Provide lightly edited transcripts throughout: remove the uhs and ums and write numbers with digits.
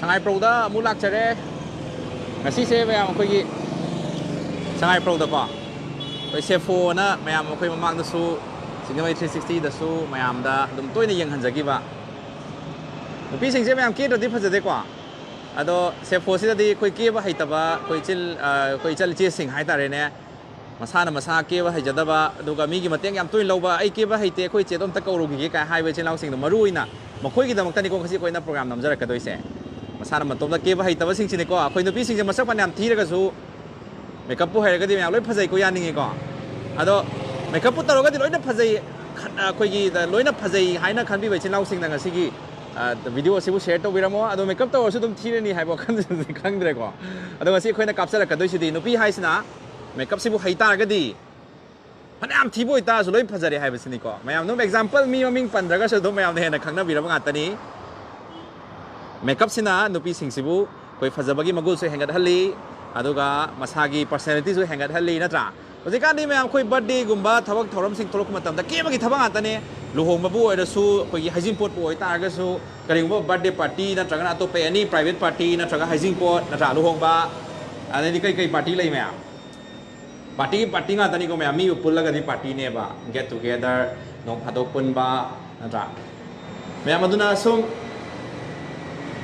Shanghai Proda Mulak Chare Ngasigi Mayam Kogi Shanghai Proda Pa Sappho na Mayam Koi Mamang the Su Singapore 360 the Su Mayam da Dum Toy Yang Hanzagiba the piecing Mayam Kid or different de Qua Ado Sappho City Koi Kiva Haitaba Koichal chasing Haitarene Masana Masaki Hajadaba Duga Migi Matang Yam Toy Loba I Kiva Haite Koi Chedon Takorogi Highway Chenhousing the Maruina Makogi the Mechanical Sequina program Namzaka Doise Masana Matoma Kiva Haitaba Sing Sinico Koi the piecing Masapan Tirazu Make up Hagadi Lopazeko Yaningo Ado make up Putaraga Loina Pazay Kogi the Loina Pazay Haina can be with Chenhousing the Ngasigi the video was shared to Viramo, I don't make up to also tyranny have a Kandrego. I don't see when a capsule Kadushi, no P. Haisna, make up Sibu Haitagadi. And I'm Tibo Itas, Loy Pazari have a cynical. May have no example, me among Pandraga, so don't have the hand of Kana Viramatani. Make up Sina, no piecing Sibu, with Fazabagi Magus hang at Hali, Aduga, Makhagi personalities who hang at Hali Natra. Was the Gandhi Mam Koi Buddy, Gumba, Tawak Toram Sing Torokumatam, the Kimaki Tabangatane. Luhong Babu or the Su, heijingpot boy, Targasu, Karimbo birthday party, Natragana to pay any private party, Natraga heijingpot, Natra Luhong Ba, and then the Kai party lay mea. Party partinga Taniko Miami, you pull like a party neighbor, get together, no Padokun Ba, Natra. Meamaduna sum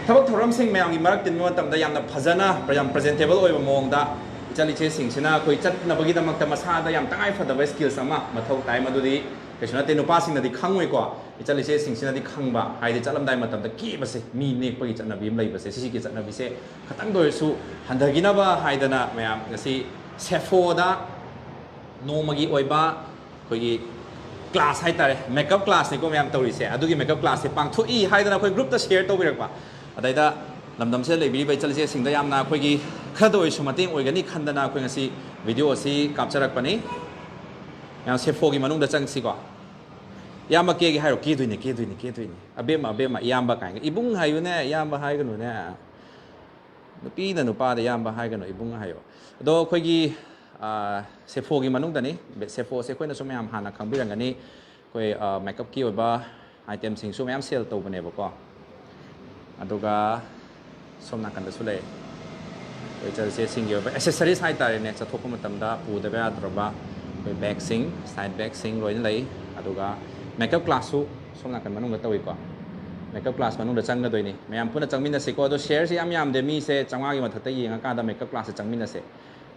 Tabak Toram Sing Mayam marked in Notam, the Yam Pazana, presentable over Monda, Italy chasing Sina, Kuichat Nabagita Maktamasada, Yam Tai for the best skills, Mathang time Adudi. Kasi no passing na di khangway ko itali se sing sina di khangba hai di chalam dai matam da ki base mi ne pagi chatna bim lai base sisi ki chatna bise khatang do su handagina ba hai dana mayam ngasi Sappho da no magi oiba koi class hai tare makeup class ni ko mayam tawri se adugi makeup class se pang thu I hai dana koi group ta share to birak ba adai da lamdam se lebi bai chali se sing da yam na koi gi khado isu mating oigani khandana koi ngasi video si capture pani yang Sappho gi manung da chang si ko Yamba Kegi Hiro Kidwin, Abema, Yamba kind. Ibung Hayune, Yamba Haganune. The Pina no pa the Yamba Hagan, Ibung Hayo. Though Quigi Sappho Manundani, but Sappho Sequena Sumayam Hana Kambirangani, Quay makeup kiba, item sing Sumayam sale to Benevoco. Adoga Somnakan the Sule. Which I say sing your accessories high tire next at Tokumatamda, Pu the Beatroba, back sing, side back sing, Roy Lay, Adoga. Makeup class su somna kan manung gatawi ko makeup class manung da chang na doi ni mayam puna changmin na se ko do share si yam de mi se changwa gi mathata yeng ka da makeup class changmin na se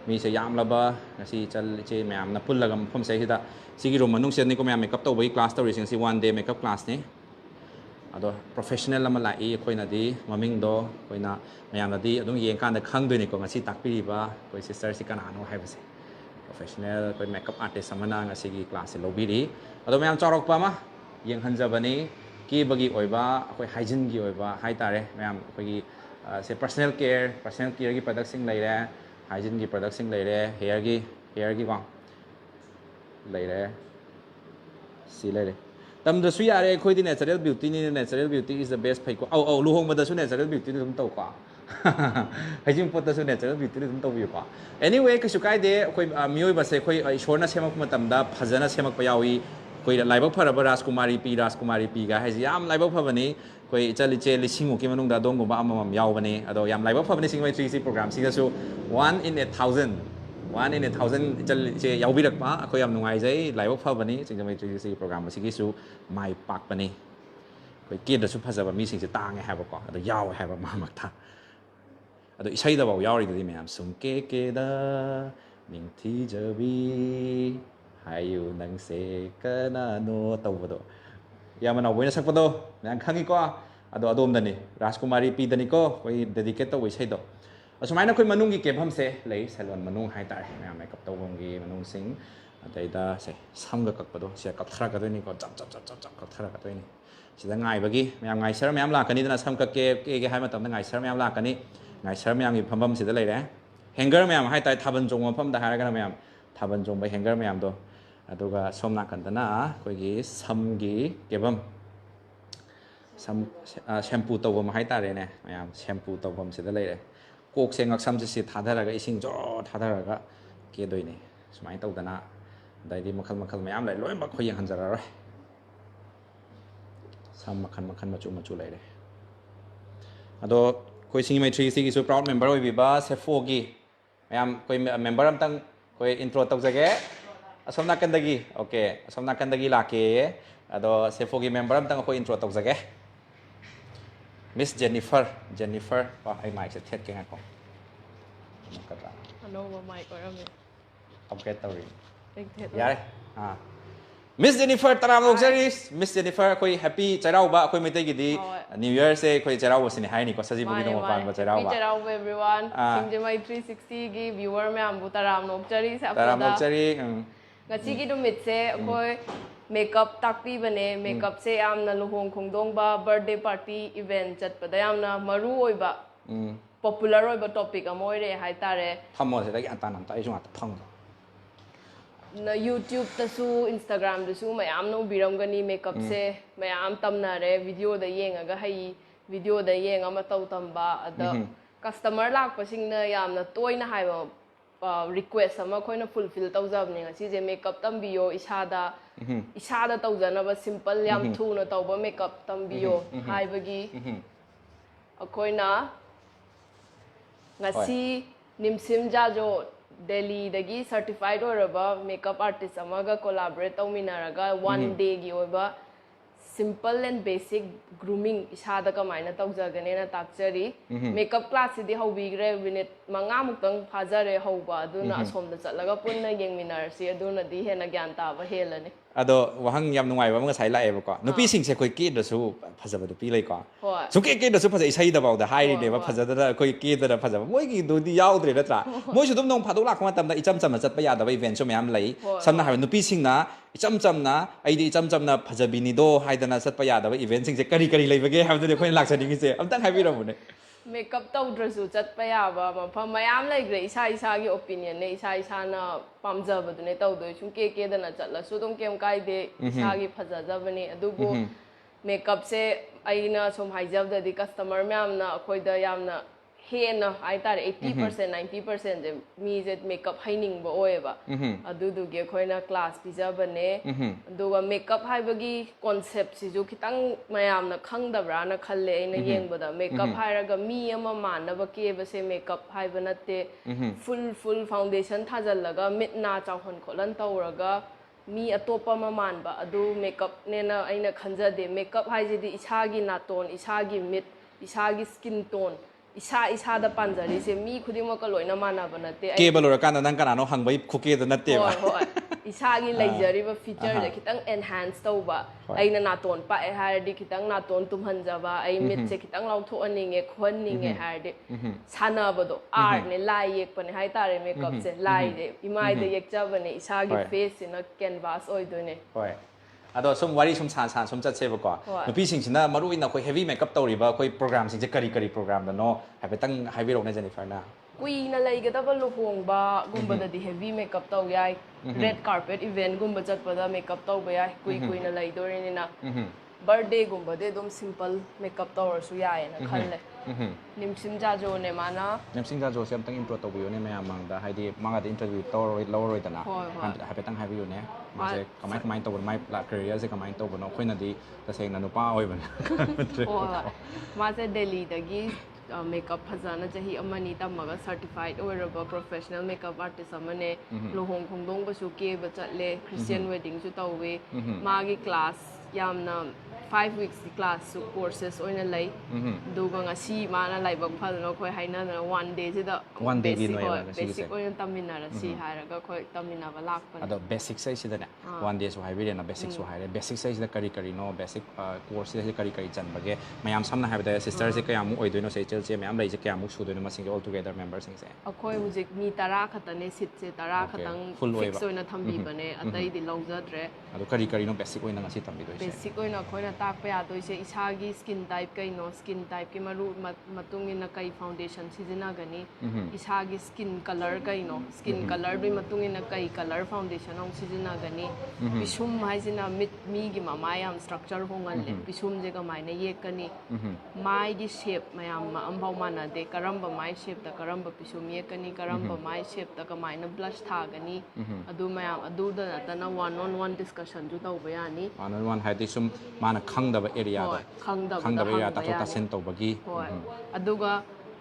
mi se yam laba ngasi chal che mayam na phul lagam phom se hida sigi ro manung se ni ko mayam makeup to bai class to rising si one day makeup class ni ado professional lama lai khoi na di maming do khoi na mayam na di adung yeng kan da khang doi ni ko ngasi takpiri ba koi sister si kana no hai ba se professional koi makeup artist samana ngasi gi class se lobby ri Ado mayam chorok pa ma yang hanjabani ki bagi oiba koi hygiene gi oiba hai tare mayam koi se personal care gi product sing lai re hygiene gi product sing lai re hair gi ko lai re si lai re tam da su ya re khoi di natural beauty ni natural beauty is the best phai ko au luhong ma da su natural beauty ni dum to ko heijingpot da su natural beauty ni dum to bi ko anyway ka su kai de koi mioi ba se koi ishorna semak matam da phajana semak pa yawi koi laibak pharaba rajkumari pi ga haji yam laibak phabani koi chali che lisingu ki manung da dong go ba amam yawbani ado yam laibak phabani singmai 3C program singa su 1 in a thousand chali che yawbirak pa koi yam nungai jai laibak phabani singmai 3C program sigi su mai pak pani koi ke da su phajaba mi sing se tang ha ba ko ado yaw ha ba ma mak tha ado isai da ba yawri di mayam sum ke da ning thi jabi Hayu nang se kana no tawado yamana wena sakpado nang khangi ko ado adom dani rajkumari pi dani ko koi dedicate to wisai do asumai na koi manung gi kebham se lei salon manung hai tar ma makeup to bong gi manung sing atai da se samga kakpado se kapthra ka doni ko chap kapthra ka doni sida ngai bagi mayam ngai sar mayam la kani dana sam ka ke hai matam na ngai sar mayam la kani ngai sar mayam gi phambam sida lei re hanger mayam hai tai thaban jong pham da hara ga mayam thaban jong bai hanger mayam do aduga somna kandana koigi samgi kebam sam shampoo to bom hai tare ne mayam shampoo to bom sida lei re kok se ngak sam se thadara ga ising jo thadara ga ke doi ne sumai to dana dai di makhal mayam lai loi ba khoi yang hanjara roi sam machu lei re ado कोई सिंगी मैत्री सी की proud member होई बिबा सेफो की ma'am कोई member हम तंग कोई intro तक जगह असम नाकंदगी ओके असम नाकंदगी लाके अदो सेफो की मेंबर हम तंग कोई इंट्रो तक जगह मिस जेनिफर वाह आई माइक से थेट के ngako अनोबा माइक ओरमे अपडेट तौरी एक थेट यारे हां मिस जेनिफर तराम लोक्सरीस मिस जेनिफर कोई हैप्पी चराउबा कोई मिते गिदी न्यू ईयर से कोई चराउबा सिने हाई नि को सजी बुगी नो पान चराउबा चराउबा एवरीवन सिंगजेमाई 360 की व्यूअर में हम तराम लोक्सरी तराम लोक्सरी ngasi gi numit se koi makeup takpi bane makeup se yamna luhong khongdong ba birthday party event chat pada yamna maru oiba popular oiba topic amoire hai tare phamo se dagi anta nam ta ai junga phang na YouTube ta su Instagram da su mayam no biram gani makeup se mayam tamna re video da yenga ga hai video da yenga ma tau tamba ada customer lak pasing na yamna toina hai ba request ama khoina fulfill tawjab ne ngasi je makeup tambiyo isada tawjana ba simple yam thuna tawba makeup tambiyo haibagi akhoina ngasi nimsim jajo Delhi dagi certified oraba makeup artist amaga collaborate tawminaraga one day gi oiba simple and basic grooming isada kamaina tawjagane na takchari makeup class di hobigre minute manga muktang phajare hoba aduna asomda chatlaga punna yengminar si aduna di hena gyan ta ba helani ado wahang yam nungai ba nga sai la eba ko nupi sing se koi ke da su phajaba du pi lai ko su ke da su phajai sai da ba da hai ne ba phajada da koi ke da phajaba moi gi do di yaw dre da tra moi su dum nong phadok lak ma tam da icham cham na chat pa ya da ba event so mayam lai samna ha nupi sing na icham cham na ai di icham cham na phajabini do hai da na chat pa ya da ba event sing se kari kari lai ba ge ha da khoi lak sa ding se am tang hai bi ro mu ne makeup tawdrasu chat pa ya ba ma mayam lai gre isa gi opinion ne isa na pamjaba du ne tawdoi chung ke da na chatla su dum kem kai de isa gi phajajabani adubu makeup se aina som haijab da di customer myam na khoi da yam na hena ai tar 80% 90% je mi je makeup haining ba oeba adu du ge khoina class pijabane aduga makeup haibagi concept si ju kitang mayam na khangdabra na khalle aina yengbada makeup hairaga mi ama manna ba ke ba se makeup haiba natte full foundation thajallaga mitna chawhon kholan tawraga mi atopa ma manba adu makeup ne na aina khanjade makeup haijidi isagi naton isagi mit isagi skin tone isa da panjari se mi khudima ka loina mana banate ke balora kana nang kana no hangbai khuke da natte ba isagi laijari ba feature de kitang enhance tawba aina naton pa e hardi kitang naton tumhanjaba ai mit se kitang lautho aninge khonninge hardi sana bado art ne lai yek pane hai tare makeup se lai de imai de yek chabane isagi face in a canvas oidone hoi ado sum wari sum san sum chat se ba ko nupi sing sina maru ina koi heavy makeup tawri ba koi program sing je kari program da no ha betang hai bi ro ne Jennifer na kui na lai ga da ba luhong ba gumba da di heavy makeup taw yai red carpet event gumba chat pa da makeup taw ba yai kui na lai dori ni na birthday gumba de dum simple makeup tawar su yai na khalle nimsim jajo ne mana nimsim jajo se amtang improve taw yo ne mayam mang da hai di manga da interview tawroi lawroi da na ha betang hai bi yo ne ma se kamai taw mai la career se kamai taw no khoina di ta seng na nupa oi ban ma se Delhi da gi makeup phajana chahi amani tamaga certified oiraba professional makeup artist amane luhong khongdong ba su ke ba chatle Christian wedding su tawwe magi class yamna 5 weeks the class su courses oina lai duga ngasi mana lai bak phal no khoi haina na one day se da one day gi noi basic oina tamina ra si haraga khoi tamina ba lak pa ado basic sai sida na one day su hai bi na basic su hai basic sai sida kari no basic course se kari chan bage mayam samna ha da sister se kayam oi doino se chel se mayam lai se kayam su doino masing all together members sing se akhoi music mi tara khatane sit se tara khatang fix oina thambi bane atai di lawjadre ado kari no basic oina ngasi tambi doi se basic oina khoina tak pa ya doi se isagi skin type kai no skin type ki maru matung ina kai foundation sijina gani isagi skin color kai no skin color bi matung ina kai color foundation ong sijina gani bisum mai jina mi gi mayam structure hongal le bisum je ga mai na ye kani mai gi shape mayam ma ambau mana de karamba mai shape da karamba bisum ye kani karamba mai shape da ka mai na blush tha gani adu mayam adu da na one on one discussion ju tau bayani one on one hai di sum mana khang da area da khang da area ta ta sen to bagi aduga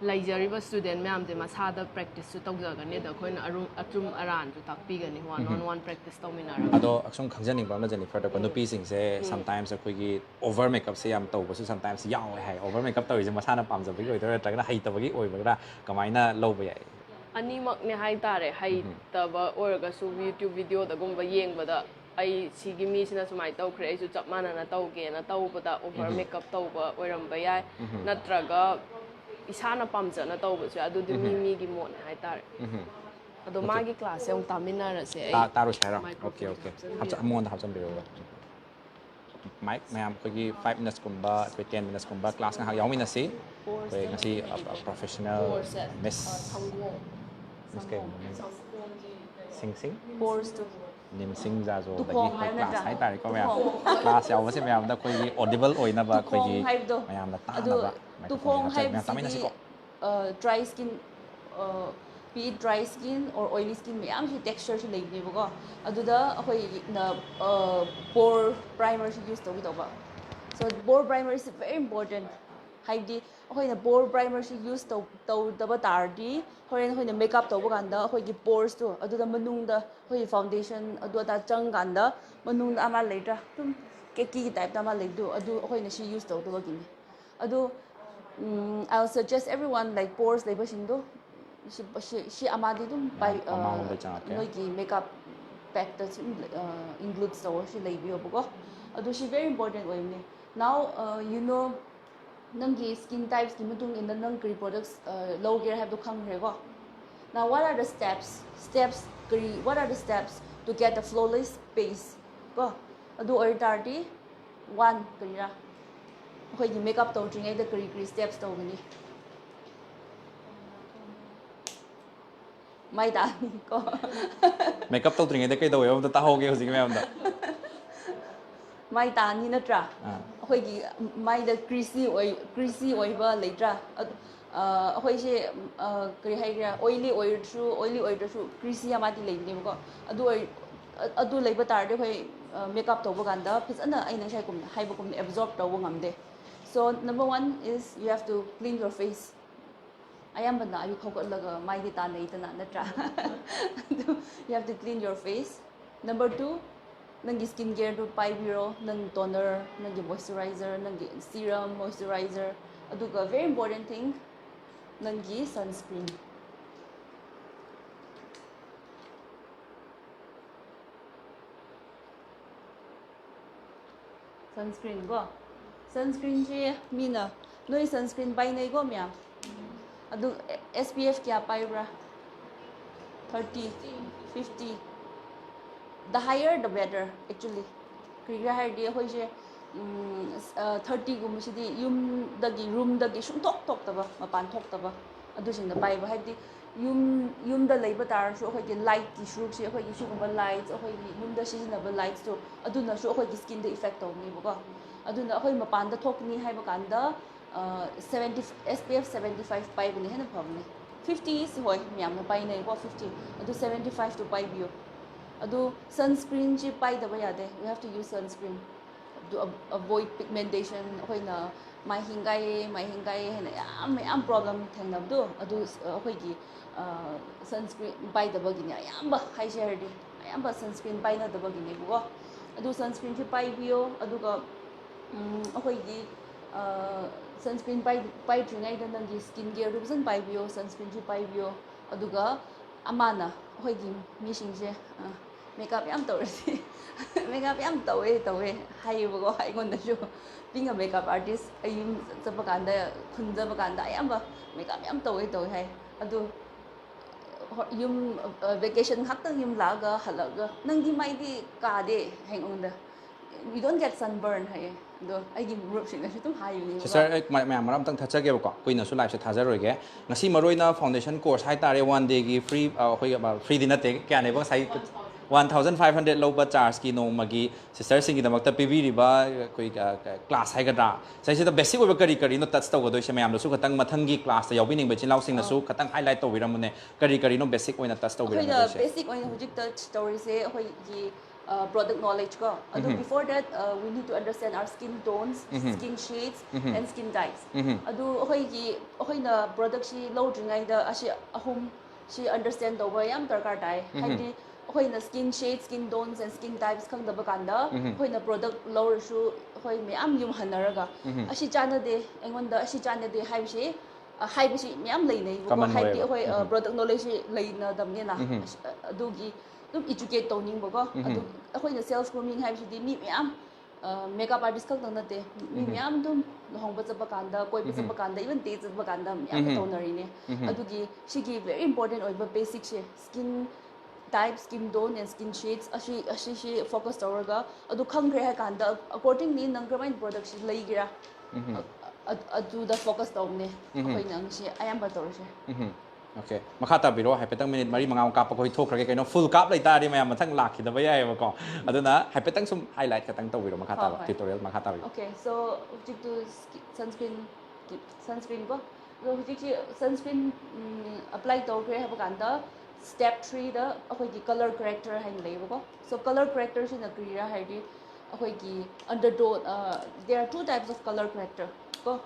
ꯂꯩꯖꯔꯤꯕ student ꯃꯌꯥꯝꯁꯦ ꯃꯁꯥꯗ ꯄ꯭ꯔꯦꯛꯇꯤꯁꯁꯨ ꯇꯧꯖꯒꯅꯤ ꯑꯗ ꯑꯩꯈꯣꯏꯅ ꯑꯆꯨꯝ ꯑꯔꯥꯟꯁꯨ ꯇꯥꯛꯄꯤꯒꯅꯤ one on one practice ꯇꯧꯃꯤꯟꯅꯔꯒ ꯑꯗꯣ ꯑꯁꯨꯝ ꯈꯪꯖꯅꯤꯡꯕ ꯑꯃꯅ ꯖꯦꯅꯤꯐꯔꯗꯀꯣ ꯅꯨꯄꯤꯁꯤꯡꯁꯦ ꯁꯝꯇꯥꯏꯝꯁ ꯑꯩꯈꯣꯏꯒꯤ ꯑꯣꯚꯔ ꯃꯦꯀꯞꯁꯦ ꯌꯥꯝ ꯇꯧꯕꯁꯨ ꯁꯝꯇꯥꯏꯝꯁ ꯌꯥꯎꯋꯦ ꯍꯥꯏ ꯑꯣꯚꯔ ꯃꯦꯀꯞ ꯇꯧꯔꯤꯁꯦ ꯃꯁꯥꯅ ꯄꯥꯝꯖꯕꯒꯤ ꯑꯣꯏꯗꯣꯏꯔꯥ ꯅꯠꯇ꯭ꯔꯒꯅ ꯍꯩꯇꯕꯒꯤ ꯑꯣꯏꯕꯒꯔꯥ ꯀꯃꯥꯏꯅ ꯂꯧꯕ ꯌꯥꯏ ꯑꯅꯤꯃꯛꯅꯦ ꯍꯥꯏꯇꯥꯔꯦ ꯍꯩꯇꯕ ꯑꯣꯏꯔꯒꯁꯨ ꯌꯨꯇ꯭ꯌꯨꯕ ꯚꯤꯗꯤꯑꯣꯗꯒꯨꯝꯕ ꯌꯦꯡꯕꯗ ꯑꯩ ꯁꯤꯒꯤ ꯃꯤꯁꯤꯅ ꯁꯨꯃꯥꯏꯅ ꯇꯧꯈ꯭ꯔꯦ ꯑꯩꯁꯨ ꯆꯞ ꯃꯥꯟꯅꯅ ꯇꯧꯒꯦꯅ ꯇꯧꯕꯗ ꯑꯣꯚꯔ ꯃꯦꯀꯞ ꯇꯧꯕ ꯑꯣꯏꯔꯝꯕ ꯌꯥꯏ ꯅꯠꯇ꯭ꯔꯒ ꯏꯁꯥꯅ ꯄꯥꯝꯖꯅ ꯇꯧꯕꯁꯨ ꯌꯥꯏ ꯑꯗꯨꯗꯤ ꯃꯤꯒꯤ ꯃꯣꯠꯅꯦ ꯍꯥꯏꯇꯥꯔꯦ ꯑꯗꯣ ꯃꯥꯒꯤ ꯀ꯭ꯂꯥꯁꯁꯦ ꯑꯃꯨꯛ ꯇꯥꯃꯤꯟꯅꯔꯁꯦ ꯑꯩ ꯇꯥꯔꯨꯁꯦ ꯍꯥꯏꯔꯣ ꯑꯣꯀꯦ ꯃꯥꯏꯀ꯭ꯔꯣꯐꯣꯟ ꯑꯣꯀꯦ ꯍꯥꯞꯆꯤꯟꯕꯤꯔꯛꯑꯣ ꯑꯩꯉꯣꯟꯗ ꯍꯥꯞꯆꯤꯟꯕꯤꯔꯛꯑꯣ ꯃꯥꯏꯛ ꯃꯌꯥꯝ ꯑꯩꯈꯣꯏꯒꯤ 5 ꯃꯤꯅꯠꯁꯀꯨꯝꯕ ꯑꯩꯈꯣꯏ 10 ꯃꯤꯅꯠꯁꯀꯨꯝꯕ ꯀ꯭ꯂꯥꯁ ꯉꯥꯏꯍꯥꯛ ꯌꯥꯎꯃꯤꯟꯅꯁꯤ ꯑꯩꯈꯣꯏ ꯉꯁꯤ ꯄ꯭ꯔꯣꯐꯦꯁꯅꯦꯜ ꯃꯤꯁ ꯃꯤꯁ ꯀꯩ ꯁꯤꯡ Pores ꯅꯤꯝꯁꯤꯡ ꯖꯥꯖꯣꯕꯒꯤ ꯇꯨꯈꯣꯡ ꯑꯩꯈꯣꯏ ꯍꯥꯏꯕ ꯀ꯭ꯂꯥꯁ ꯅꯠꯇ꯭ꯔꯥ? ꯍꯥꯏꯇꯥꯔꯦꯀꯣ ꯃꯌꯥꯝ ꯇꯨꯈꯣꯡ. ꯀ꯭ꯂꯥꯁ ꯌꯥꯎꯕꯁꯦ ꯃꯌꯥꯝꯗ ꯑꯩꯈꯣꯏꯒꯤ ꯑꯣꯗꯤꯕꯜ ꯑꯣꯏꯅꯕ ꯑꯩꯈꯣꯏꯒꯤ ꯇꯨꯈꯣꯡ ꯍꯥꯏꯕꯗꯣ ꯃꯌꯥꯝꯅ ꯑꯗꯨ ꯇꯥꯅꯕ ꯃꯥꯏꯀ꯭ꯔꯣꯐꯣꯟꯁꯦ ꯇꯨꯈꯣꯡ ꯍꯥꯞꯆꯔꯦ ꯃꯌꯥꯝ ꯍꯥꯏꯕꯁꯤꯗꯤ ꯇꯥꯃꯤꯟꯅꯁꯤꯀꯣ dry skin be it dry skin or oily skin ꯃꯌꯥꯝꯁꯤ ꯇꯦꯛꯁꯆꯔꯁꯨ ꯂꯩꯕꯅꯦꯕꯀꯣ ꯑꯗꯨꯗ ꯑꯩꯈꯣꯏꯅ pore primerꯁꯤ ꯌꯨꯁ ꯇꯧꯒꯗꯧꯕ so pore primer is very important ꯍꯥꯏꯕꯗꯤ ꯑꯩꯈꯣꯏꯅ pore primerꯁꯤ ꯌꯨꯁ ꯇꯧꯗꯕ ꯇꯥꯔꯗꯤ ꯍꯣꯔꯦꯟ ꯑꯩꯈꯣꯏꯅ ꯃꯦꯀꯞ ꯇꯧꯕ ꯀꯥꯟꯗ ꯑꯩꯈꯣꯏꯒꯤ pores ꯑꯗꯨꯗ ꯃꯅꯨꯡꯗ ꯑꯩꯈꯣꯏꯒꯤ ꯐꯥꯎꯟꯗꯦꯁꯟ ꯑꯗꯨ ꯑꯗꯥ ꯆꯪꯀꯥꯟꯗ ꯃꯅꯨꯡꯗ ꯑꯃ ꯂꯩꯇ꯭ꯔꯥ ꯑꯗꯨꯝ ꯀꯦꯛꯀꯤꯒꯤ ꯇꯥꯏꯞꯇ ꯑꯃ ꯂꯩꯕꯗꯣ ꯑꯗꯨ ꯑꯩꯈꯣꯏꯅ ꯁꯤ ꯌꯨꯁ ꯇꯧꯗꯕꯒꯤꯅꯤ ꯑꯗꯨ I'll suggest everyone like pores ꯂꯩꯕꯁꯤꯡꯗꯣ ꯁꯤ ꯑꯃꯗꯤ ꯑꯗꯨꯝ ꯃꯃꯥꯡꯂꯣꯝꯗ ꯆꯪꯉꯛꯀꯦ ꯅꯣꯏꯒꯤ ꯃꯦꯀꯞ ꯄꯦꯛꯇ ꯏꯟꯀ꯭ꯂꯨꯗ ꯇꯧꯔꯁꯨ ꯂꯩꯕꯤꯌꯣꯕꯀꯣ ꯑꯗꯨ ꯁꯤ ꯚꯦꯔꯤ ꯏꯝꯄꯣꯔꯇꯦꯟ ꯑꯣꯏꯕꯅꯤ ꯅꯥꯎ ꯌꯨ ꯅꯣ ꯅꯪꯒꯤ ꯁ꯭ꯀꯤꯟ ꯇꯥꯏꯞꯁꯀꯤ ꯃꯇꯨꯡ ꯏꯟꯅ ꯅꯪ ꯀꯔꯤ ꯄ꯭ꯔꯣꯗꯛꯁ ꯂꯧꯒꯦ ꯍꯥꯏꯕꯗꯣ ꯈꯪꯈ꯭ꯔꯦꯀꯣ Now what are the what are the steps to get a flawless base ko adu oitardi one karira ꯑꯩꯈꯣꯏꯒꯤ ꯃꯦꯀꯞ ꯇꯧꯗ꯭ꯔꯤꯉꯩꯗ ꯀꯔꯤ ꯁ꯭ꯇꯦꯞꯁ ꯇꯧꯒꯅꯤ ꯃꯥꯏ ꯇꯥꯅꯤꯀꯣ ꯃꯦꯀꯞ ꯇꯧꯗ꯭ꯔꯤꯉꯩꯗ ꯀꯩꯗꯧꯋꯦ ꯑꯝꯇ ꯇꯥꯍꯧꯒꯦ ꯍꯧꯖꯤꯛ ꯃꯌꯥꯝꯗ ꯃꯥꯏ ꯇꯥꯅꯤ ꯅꯠꯇ꯭ꯔꯥ ꯑꯩꯈꯣꯏꯒꯤ ꯃꯥꯏꯗ ꯀ꯭ꯔꯤꯁꯤ ꯑꯣꯏꯕ ꯂꯩꯇ꯭ꯔꯥ ꯑꯩꯈꯣꯏꯁꯦ ꯀꯔꯤ ꯍꯥꯏꯒꯦꯔꯥ ꯑꯣꯏꯂꯤ ꯑꯣꯏꯗ꯭ꯔꯁꯨ ꯀ꯭ꯔꯤꯁꯤ ꯑꯃꯗꯤ ꯂꯩꯕꯅꯦꯕꯀꯣ ꯑꯗꯨ ꯂꯩꯕ ꯇꯥꯔꯗꯤ ꯑꯩꯈꯣꯏ ꯃꯦꯀꯞ ꯇꯧꯕ ꯀꯥꯟꯗ ꯐꯖꯅ ꯑꯩꯅ ꯉꯁꯥꯏ ꯍꯥꯏꯕꯒꯨꯝꯅ ꯑꯦꯕꯖꯣꯔꯕ ꯇꯧꯕ ꯉꯝꯗꯦ so number one is you have to clean your face ꯑꯌꯥꯝꯕꯅ ꯑꯌꯨꯛ ꯍꯧꯒꯠꯂꯒ ꯃꯥꯏꯗꯤ ꯇꯥꯟꯅꯩꯗꯅ ꯅꯠꯇ꯭ꯔꯥ ꯑꯗꯨ you have to clean your face number two ꯅꯪꯒꯤ ꯁ꯭ꯀꯤꯟ ꯀꯦꯌꯔꯗꯨ ꯄꯥꯏꯕꯤꯔꯣ ꯅꯪ ꯇꯣꯅꯔ ꯅꯪꯒꯤ ꯃꯣꯏꯆꯔꯥꯏꯖꯔ ꯅꯪꯒꯤ ꯁꯤꯔꯝ ꯃꯣꯏꯆꯔꯥꯏꯖꯔ ꯑꯗꯨꯒ very important thing ꯅꯪꯒꯤ sunscreen ko sunscreen je mina noi sunscreen painai ko mya adu SPF kya paibra 30 50 the higher the better actually kriya haidi hoi je 30 gumsidi yumdagi roomdagi sumtok mapan thoktaba adu singda paiba haidi yumda leiba tarsu akhoi light ki shruk se akhoi sugumba lights akhoi yumda sizinaba lights to aduna su akhoi skin da effect tawni bako aduna akhoi mapan da thokni haiba kanda 70 SPF 75 paibani hena phabni 50 is hoi myam na painai ko 50 adu 75 to paibiyo adu sunscreen ji paidaba yade we have to use sunscreen to avoid pigmentation akhoi mai hingai hena yam problem thengnabdo adu akhoi gi sunscreen paidabagini ayamba haisherdi ayamba sunscreen painadabagini bugo adu sunscreen ji paibiyo aduga akhoi gi sunscreen paidringai da nangi skin care du bsan paibiyo sunscreen ji paibiyo aduga amana akhoi gi misingje makeup yam tawrasi makeup yam tawe haibugo haigondasu being a makeup artist ayum chapakanda khunjabakanda ayamba makeup yam tawe hai adu yum vacation hakta yum laga halaga nangdi maidi kade hangunda we don't get sunburn hai do aigi group sing asu tum hayuni Sister mayam maram tang thachage ko kuina su live se thajaroge ngasi maroina foundation course hai tare one day gi free hoi free dinate kya ne ba sai 1500 loba charge ki no magi sister sing gi damakta pibiriba koi class hai gadra sai se the basic over kari no touch taw do se mayam su khatang mathang gi class ta yawining ba chin law sing na su khatang highlight to wiramune kari no basic oina touch taw wiramune basic oina hujik touch story se hoi gi product knowledge ko. Ado before that we need to understand our skin tones, skin shades and skin types. Ado okay na product si low dringay da asi ahum si understand do ba yam darkar tai. Haidi okay na skin shades, skin tones and skin types kang da bakanda. Okay na product low su okay me am yung hanaraga. Asi chana de engon da asi chana de haibasi me am lay nay. Haidi okay product knowledge lay na dam ni na. Adugi educate towning bago adu akhoi na self grooming haibsidi mi myam makeup artist khak nang nate mi myam dum luhong ba chaba kanda koi ba chaba kanda even date chaba kanda myam townari ne adugi shigi very important oiba basic she skin type skin tone and skin shades ashi focus tawraga adu khangre ha kanda accordingly nang kramine product shi leigira adu da focus tawne akhoi nang shi ayamba tawrse Okay. Makata biro haipetang minute mari mga kap ko ithok rage kaino full kap lai tari mayam mathang lakhi da bayai ba ko aduna haipetang sum highlight katang taw biro makata tutorial makata biro. Okay, so to sunscreen ko so sunscreen apply to kre ha kanda step 3 da akoi ki color corrector hain lei ba ko so color corrector sin akira haidi akoi ki undertone there are two types of color corrector ko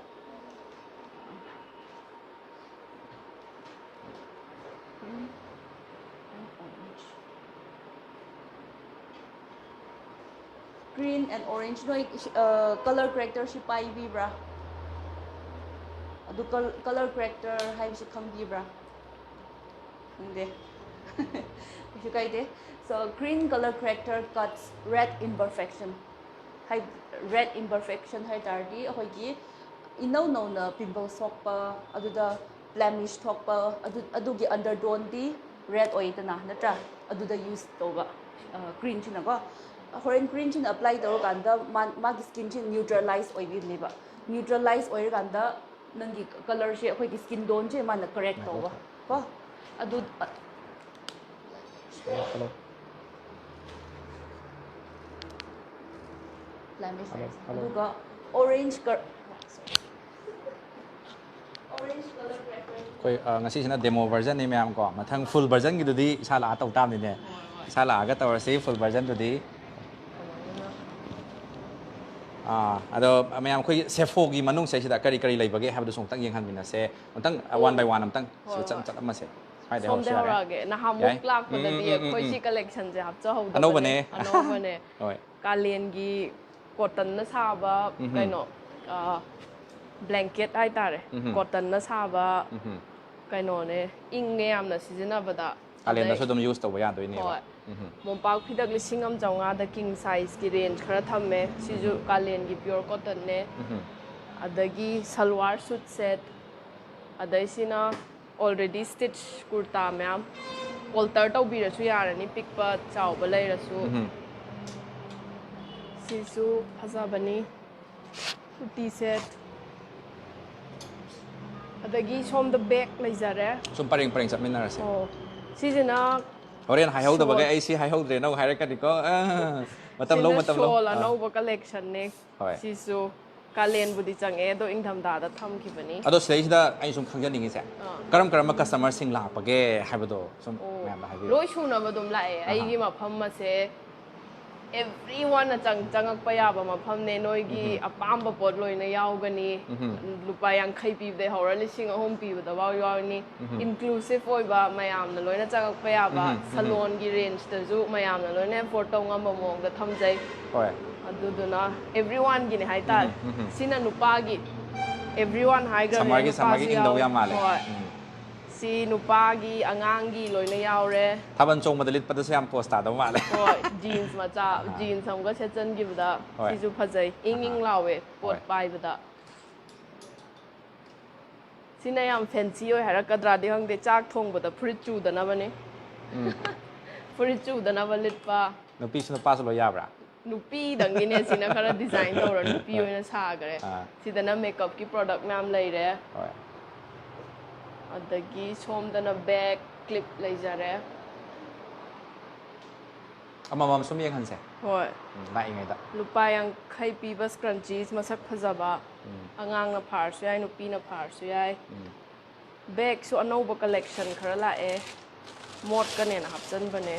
green and orange no color corrector si pai bra adu color corrector hai si kham bra hindi if you guys so green color corrector cuts red imperfection hai red imperfection hai tardi ahoi gi no na pimples thokpa adu da blemish thokpa adu gi undertone di red oitana natra adu da use toba green china ko Horeign green chin apply to ganda mag skin chin neutralize oil liba neutralize oil ganda nangi color she khoi ki skin tone che man correct to ba ko adu blemish aduga orange color koi ngasi sina demo version ni mayam ko mathang full version gi dudi sala taw tam ni ne sala ga taw se full version dudi ado mayam khoi Sappho gi manung se sida kari lei bage habdu song tang yeng han mina se tang one by one am tang se chat ma se hai de ho se ra ge na hamuk lak pa de khoi si collection je hap cha ho da ano bane hoi kalen gi cotton na sa ba kaino blanket hai tare cotton na sa ba kaino ne ing ne am na sijina bada kalen na so dum use to ba ya doi ne ba Mompau pidak lisingam jaunga da king size ki range khara thamme siju kalen gi pure cotton ne adagi salwar suit set adai sina already stitch kurta myam alter to bi rasu yarani pikpa chawba lai rasu sisu phajabani kurti set adagi som the back lai jare sum paring chapmina rase sijina Horein hai hau da bagai ai si hai hau dre no hai ka diko matam lo shola no ba collection ne sisu kalen budi change do ingtham da tham ki bani ado sei da ai sum khangja ningi se karam customer sing la page hai bado sum ma'am da hai bi loi shuna ba dum lai ai gi ma pham ma se everyone changak pa ya ba ma pham ne noi gi apam ba pot loi na yaw gani lupa yang khai pi de hora lising ahom pi ba ba yaw ni inclusive oi ba mayam na loi na changak pa ya ba salon gi range ta ju mayam na loi na photo ngam ba mong da tham jai hoi adu duna everyone gi ne hai ta sina nupa gi everyone hai ga samar gi ing do ya ma le si nupa gi angang gi loi na yaw re thaban chong madalit pa da sam post ta do ma le hoi jeans ma cha jeans sam ga che chen gi ba si ju phajai ing lawe pot pai ba sina yam fancy oi hara kadra de hang de chak thong ba da fruit chu da na ba ne fruit chu da na ba lit pa no pi sino pas lo ya bra nupi dang gi ne sina khara design to ra nupi oi na sa gare si da na makeup ki product nam lai re hoi adagi som da na bag clip lai jare amam sum yeng han se hoi lai ngai da lupa yang khai pi ba scrunchies masak phajaba angang na phar su yai nupi na phar su yai bag su anova collection khara la e mod ka ne na hapchan bane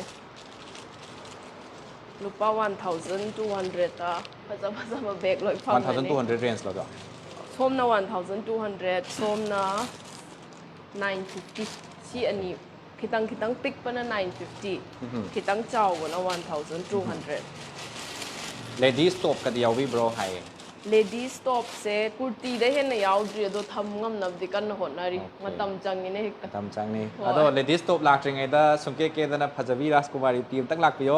lupa 1,200 ta phajaba bag loi phang 1,200 range lo do somna 1,200 somna 950 si ani khitang pick pana 950 khitang chaw na 1,200 ladies top ka yawi bro hai ladies top se kurti de hen yaudri do tham ngam nabdi kan honari matam changine hekta tam changni ado ladies top lak ringai da sungke ke da na phajabi raskumari team tak lak piyo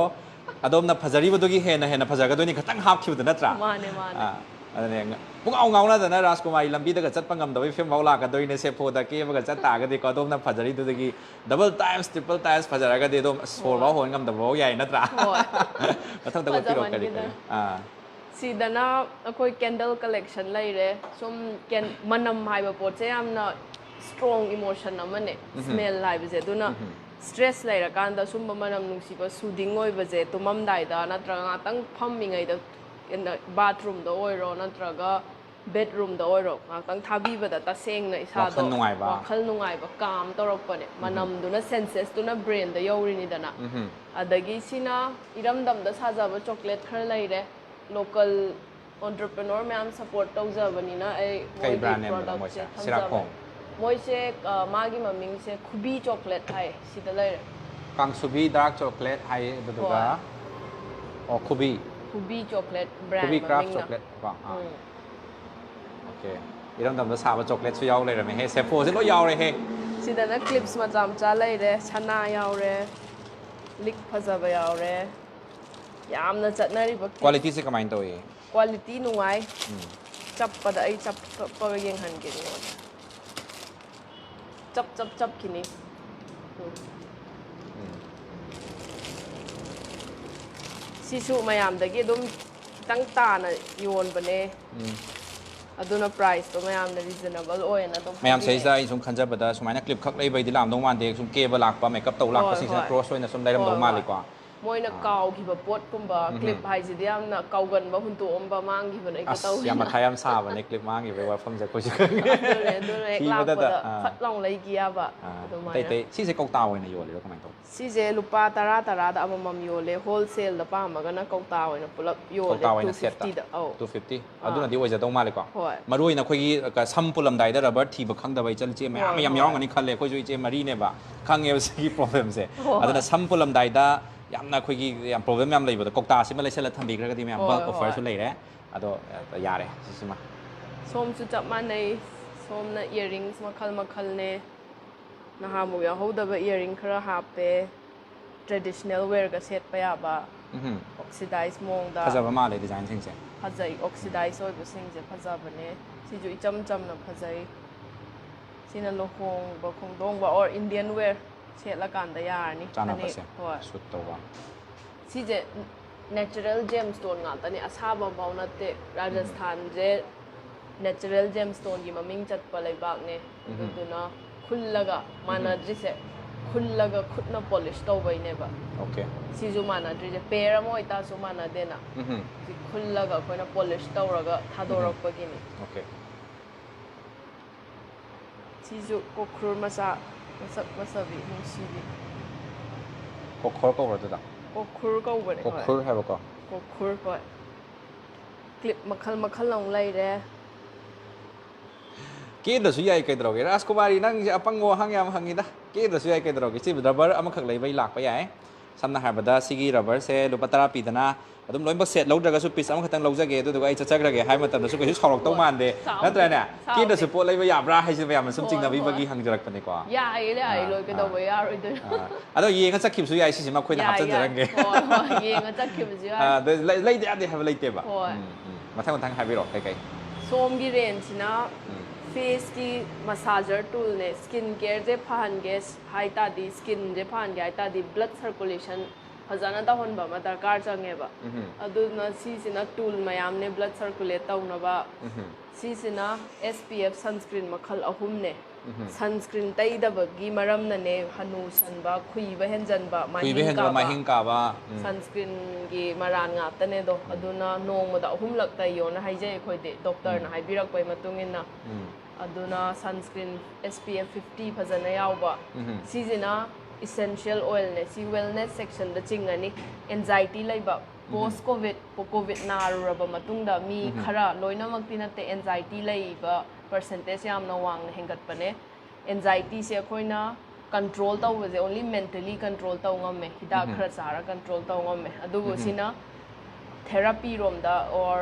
adom na phajari bodogi hena phajaga do ni khatang hap khiu da natra mane adane pung au ngau na da na raskumari lambi da chat pangam da wi film baula ka doi ne Sappho da ke ba chat ta ga de ko adom na phajari do gi double times triple times phajara ga de dom sor ba hon ngam da bo yai natra mathang da ko piro kari sidana akoi candle collection laire sum manam haiba pot se amna strong emotion amane smell haiba je duna stress laira kanda sum manam nungsi ba soothing oi ba je tumam dai da natraga tang phammi ngai da in the bathroom da oiro natraga bedroom da oiro tang thabi ba da ta seng na isa do wakhal nungai ba calm torok pa ne manam duna senses duna brain da yori ni dana adagi sina iram dam da saja ba chocolate khar laire local entrepreneur mayam support tawjabani na ai kai brand name mo se sirakong moi se magi maming se khubi chocolate hai sida lai kang subi dark chocolate hai duga o khubi chocolate brand khubi craft chocolate ba okay iram dam da sa ba chocolate su yaw lai ra me he Sappho se lo yaw re he sida na clips ma jam cha lai re chana yaw re lik phajaba yaw re yamna chatnari ba quality se kamai to ye quality nungai chap pada ai chap pa yeng han ge ni chap kini sisu mayam dagi dum tang ta na yon bane aduna price to mayam na reasonable oina to mayam sai sai sum khanja bada sumaina clip khak lei bai di lam dong man de sum ke ba lak pa makeup to lak pa sin cross oina sum dai ram dong ma le kwa moina kaw ki ba pot kumba clip hai ji diam na kaw gan ba hun to om ba mang ki ba nei ka taw ya ma thayam sa ba ne clip mang ki ba pham ja ko ji do le la ba phat long lai ki ya ba do ma tai si se kok ta oina yo le kamai to si je lupa tara da amamam yo le wholesale da pa ma ga na kau ta oina pulap yo le 250 da 250 aduna di oja dong ma le ko hoi maroi na khoi gi ka sam pulam dai da rubber thi ba khang da bai chal che mayam yaw ngani khalle khoi joi che mari ne ba khang ye si problem se aduna sam pulam dai da yamna khoi gi yam problem yam lei ba da kokta si ma le sel thambi kra ga di mayam bulk offer su lei re ado yare si ma som chu chap ma nei som na earrings makhal ne na ha mu ya hoda ba earring khara ha pe traditional wear ga set pa ya ba oxidize mong da phaja ba ma le design thing se phajai oxidize oi bu sing je phaja ba ne si ju cham na phajai sina luhong ba khong dong ba or indian wear set la kan da yar ni ani hoi shoot to ba si je natural gemstone nga ta ni asaba ba na te rajasthan je natural gemstone gi maming chat pa lai bak ne duna khullaga mana jise khullaga khutna polish to bai ne ba okay si ju mana je pera moi ta su mana de na si khullaga koina polish to raga thadorok pa gi ni okay si ju kokhur masa masabi si bi kokhur ko da kokhur ko ba ne kokhur ha ba ko kokhur ko clip makhal long lai re ke da su yai kai droge raskumari nang apango hangyam hangida ke da su yai kai droge si rubber ama khak lei bai lak pa yai samna ha bada sigi rubber se lupa tara pi dana adum loin ba set lo daga su piece ama khatang lo jage du ai chachak rage hai matam su kai sorok to man de natra na ke da su pot lei ba ya bra hai se ba man sum ching na bi bagi hangjarak pa ne ko ya ai le ai lo ke da ba ya ro de ado ye nga chak khim su yai si ma khoi na hap chan jarange ye nga chak khim su ya lei de ade have lei te ba mathang hai bi ro kai som gi range na face ki massager tool ne skin care je phan ge haita di skin je phan ge haita di blood circulation hazana da hon ba ma darkar change ba adu na si sina tool mayam ne blood circulate taw na ba si sina SPF sunscreen makhal ahum ne sunscreen tai da ba gi maram na ne hanu san ba khui ba henjan ba mahin ka ba sunscreen gi maran nga ta ne do aduna nong ma da ahum lak ta yo na haije khoi de doctor na hai birak pai matungin na aduna sunscreen SPF 50 phajana yaw ba si jina essential oil เนี่ยซี wellness section da chingani anxiety เลยแบบ post covid covid นารูบมาตุงดามีขระลอยน้ำมักตินัตเต anxiety เลยแบบ percentage ยามนวังเห็นกัดปะเนี่ย anxiety เสียค่อยนะ control ตัวว่าจะ only mentally control ตัวงอมไหมฮิดาขระสาระ control ตัวงอมไหมอะดูบุษนะ therapy รวมดา or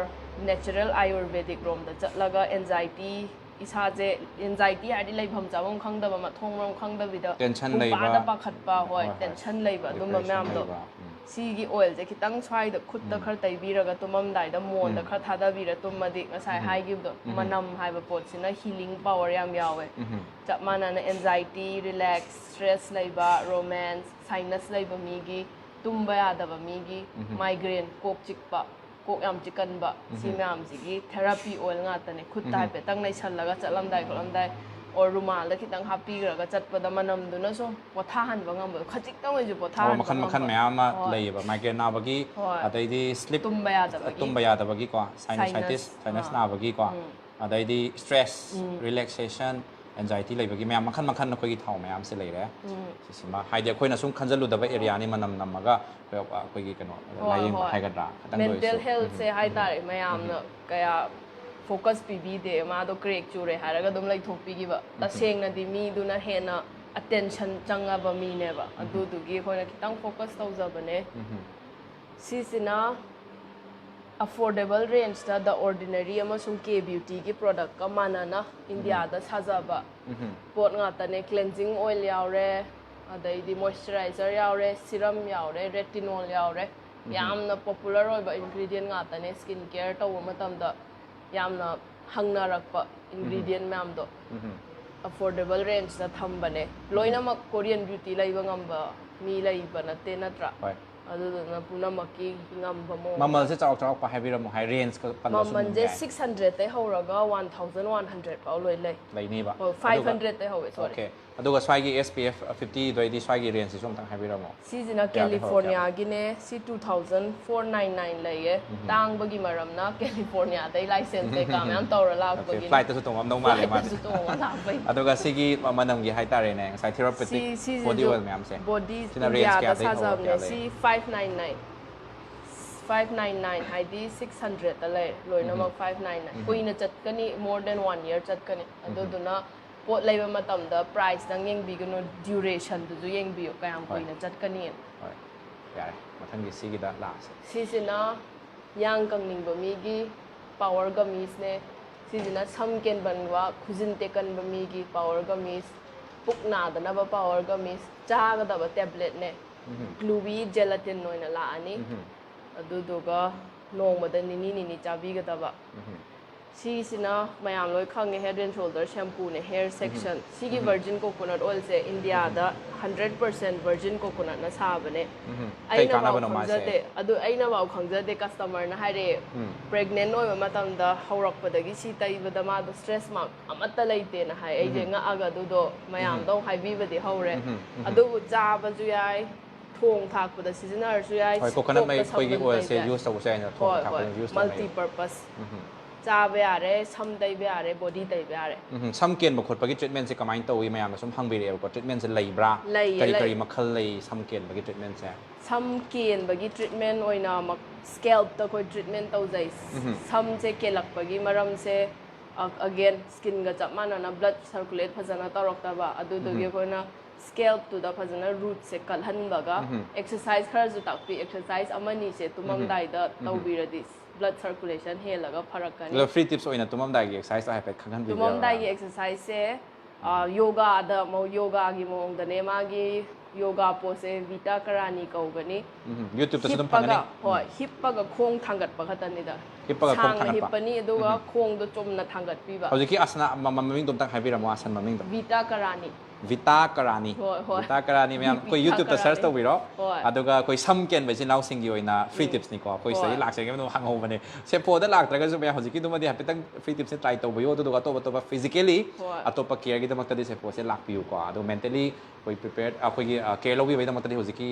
natural ayurvedic รวมดาจะแล้วก็ anxiety อิสาเจ anxiety อะไรเลยผมจะว่าขังดาบมาท่องมาขังดาวิดา tension เลย บ้าดาปะขัดปะหอย tension เลยแบบดูมาแม่มดซีกี oil จะคิดตั้งใช้ดคุดตะขัดไตบีระก็ตัวมันได้ดมวนตะขัดทาดาบีระตัวมาดิก็ใช้ไฮกิบดมันนำไฮแบบปวดสินะ healing power ยามยาวเว้ยจะมานั่น anxiety relax stress เลยบ้า romance sinus เลยบ้ามีกีตุ้มใบอาดาบ้ามีกี migraine โกกจิกปะโกกยามจิกันบะซีแม่มสิกี therapy oil งาตะเนี่ยคุดตายไปตั้งในชั้นแล้วก็จะลำได้ก็ลำได้or rumah lagi tang happy gara ga chat pada manam du na so pothahan bangam ba khajik tang ju pothahan makhan mayam ma lei ba migraine na bagi adai di sleep tumbaya da bagi ko sinusitis sinus na bagi ko adai di stress relaxation anxiety lei bagi mayam makhan na koi thau mayam se lei re sima haide khoi na sum khanjalu da ba area ni manam namaga koi gi kano laing hai ga da mental health se hai ta mayam na kaya focus PB de ma do correct chure haraga dum like thopi gi ba ta seng na di mi du na he na attention changa ba mi ne ba adu du gi khoi na kitang focus tau za ba ne si sina affordable range da the ordinary ama sum K beauty gi product ka mana na India da saja ba pot nga ta ne cleansing oil yaw re adai di moisturizer yaw re serum yaw re retinol yaw re yamna popular oi ba ingredient nga ta ne skin care taw matam da yamna hangna rakpa ingredient ma'am do affordable range na thambane loina mak Korean beauty laiba ngamba mi laiba na te natra adu na puna makki ngamba mo mamal se chawk chawk pa haibira mo high range ko pan lo mamal je 600 te horaga 1100 pa loi lai ni ba 500 te howe sorry okay aduga swagi SPF 50 doi di swagi range som tang haibira mo season California gi ne si 2499 lai ye tang bagi maram na California dai license te ka myam tawra la bagi flight ta su tong am nong ma le ma su tong ma ta bai aduga sigi manam gi hai tare ne sai therapeutic body oil myam se body sina range kya dai sa ne si 599 hai di 600 ta le loi na ma 599 koi na chat kani more than 1 year chat kani adu duna pot leiba matam da price nang yeng bi gano duration du yeng bi ka yam koi na chat kani hoi yare mathang gi sigi da la si sina yang kang ning ba mi gi power gamis ne si sina sam ken banwa khujin te kan ba mi gi power gamis puk na da na ba power gamis cha ga da ba tablet ne gluey gelatin noina la ani adu duga nong ma da ni chabi ga da ba si sina mayam loi khang head and shoulder shampoo ne hair section si gi virgin coconut oil se India da 100% virgin coconut na sa ba ne aina ba khangzade adu aina ba khangzade customer na haire pregnant oi matam da haurak pa da gi si tai ba da ma do stress ma amata laite na hai ai je nga aga du do mayam do hai bi ba de haure adu cha ba ju yai thong thak pa da seasoner su yai coconut mai koi gi oil se use to sai na thong thak use to multi purpose cha be are sam dai be are body dai be are sam ken ba khot pa gi treatment se kamai to wi mayam sum hang bi re ko treatment se lei bra kari makhal lei sam ken ba gi treatment se sam ken ba gi treatment oina mak scalp ta ko treatment tau jai sam se kelak pa gi maram se again skin ga chap mana na blood circulate phajana tarok ta ba adu do gi ko na scalp to da phajana root se kalhan ba ga exercise khar ju tak pi exercise amani se tumam dai da tau bi ra dis blood circulation he laga pharak kani lo free tips oina tumam dai gi exercise ta hai khang bi tumam dai gi exercise se yoga da mo yoga gi mo da ne ma gi yoga pose vita karani kau gani YouTube ta sudam phangani hoi hippa ga khong thangat pa khatani da hippa ga khong thangat pa hippani aduga khong do chomna thangat pi ba hojiki asana maming dom tang hai bi ra mo asan maming dom vita karani Vita Karani Vita Karani ma'am कोई YouTube पे search तो बिरो अदुगा कोई सम केन बे सिनाउ सिंगी ओइना free tips नि को कोई सही लाग सेगे नो हांगो बने से पोदा लाग तरगा जो मैं हजिकी दुमदि हापितंग फ्री टिप्स से ट्राई तो बियो तो दुगा तो फिजिकली अतोप केयर गी दमक तदि से पोसे लाग पियो को अदु मेंटली कोई प्रिपेयर्ड अखोगी केयर लोगी बे दमक तदि हजिकी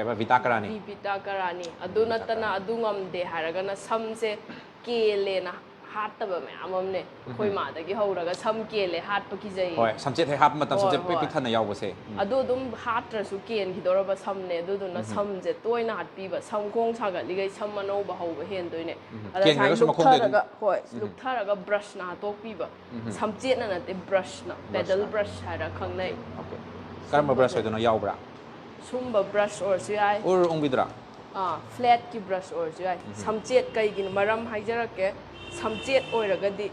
केबा Vita Karani अदु नतना अदु ngam de haraga na sam se ke le na ꯍꯥꯠꯇꯕ ꯃꯌꯥꯝ ꯑꯃꯅꯦ ꯑꯩꯈꯣꯏ ꯃꯥꯗꯒꯤ ꯍꯧꯔꯒ ꯁꯝ ꯀꯦꯜꯂꯦ ꯍꯥꯠꯄ ꯀꯤꯖꯩ ꯍꯣꯏ ꯁꯝꯆꯦꯠ ꯍꯦꯛ ꯍꯥꯞꯄ ꯃꯇꯝ ꯁꯝꯆꯦꯠ ꯍꯣꯏ ꯄꯤꯛ ꯊꯟꯅ ꯌꯥꯎꯕꯁꯦ ꯑꯗꯨ ꯑꯗꯨꯝ ꯍꯥꯠꯇ꯭ꯔꯁꯨ ꯀꯦꯟꯈꯤꯗꯧꯔꯕ ꯁꯝꯅꯦ ꯑꯗꯨꯗꯨꯅ ꯁꯝꯁꯦ ꯇꯣꯏꯅ ꯍꯥꯠꯄꯤꯕ ꯁꯝꯈꯣꯡ ꯁꯥꯒꯠꯂꯤꯈꯩ ꯁꯝ ꯑꯅꯧꯕ ꯍꯧꯕ ꯍꯦꯟꯗꯣꯏꯅꯦ ꯑꯗ ꯁꯨꯃꯥꯏꯅ ꯂꯨꯛꯊꯔꯒ ꯍꯣꯏ ꯂꯨꯛꯊꯔꯒ ꯕ꯭ꯔꯁꯅ ꯍꯥꯠꯇꯣꯛꯄꯤꯕ ꯁꯝꯆꯦꯠꯅ ꯅꯠꯇꯦ ꯕ꯭ꯔꯁꯅ ꯄꯦꯗꯜ ꯕ꯭ꯔꯁ ꯍꯥꯏꯔ ꯈꯪꯅꯩ ꯀꯔꯝꯕ ꯕ꯭ꯔꯁ ꯑꯣꯏꯗꯣꯏꯅꯣ ꯌꯥꯎꯕ꯭ꯔꯥ ꯁꯨꯝꯕ ꯕ꯭ꯔꯁ ꯑꯣꯏꯔꯁꯨ ꯌꯥꯏ ꯎꯪꯕꯤꯗ꯭ꯔꯥ ꯐ꯭ꯂꯦꯠꯀꯤ ꯕ꯭ꯔꯁ ꯑꯣꯏꯔꯁꯨ ꯌꯥꯏ ꯁꯝꯆꯦꯠ ꯀꯩꯒꯤꯅꯣ ꯃꯔꯝ ꯍꯥꯏꯖꯔꯛꯀꯦ ꯁꯝꯆꯦꯠ ꯑꯣꯏꯔꯒꯗꯤ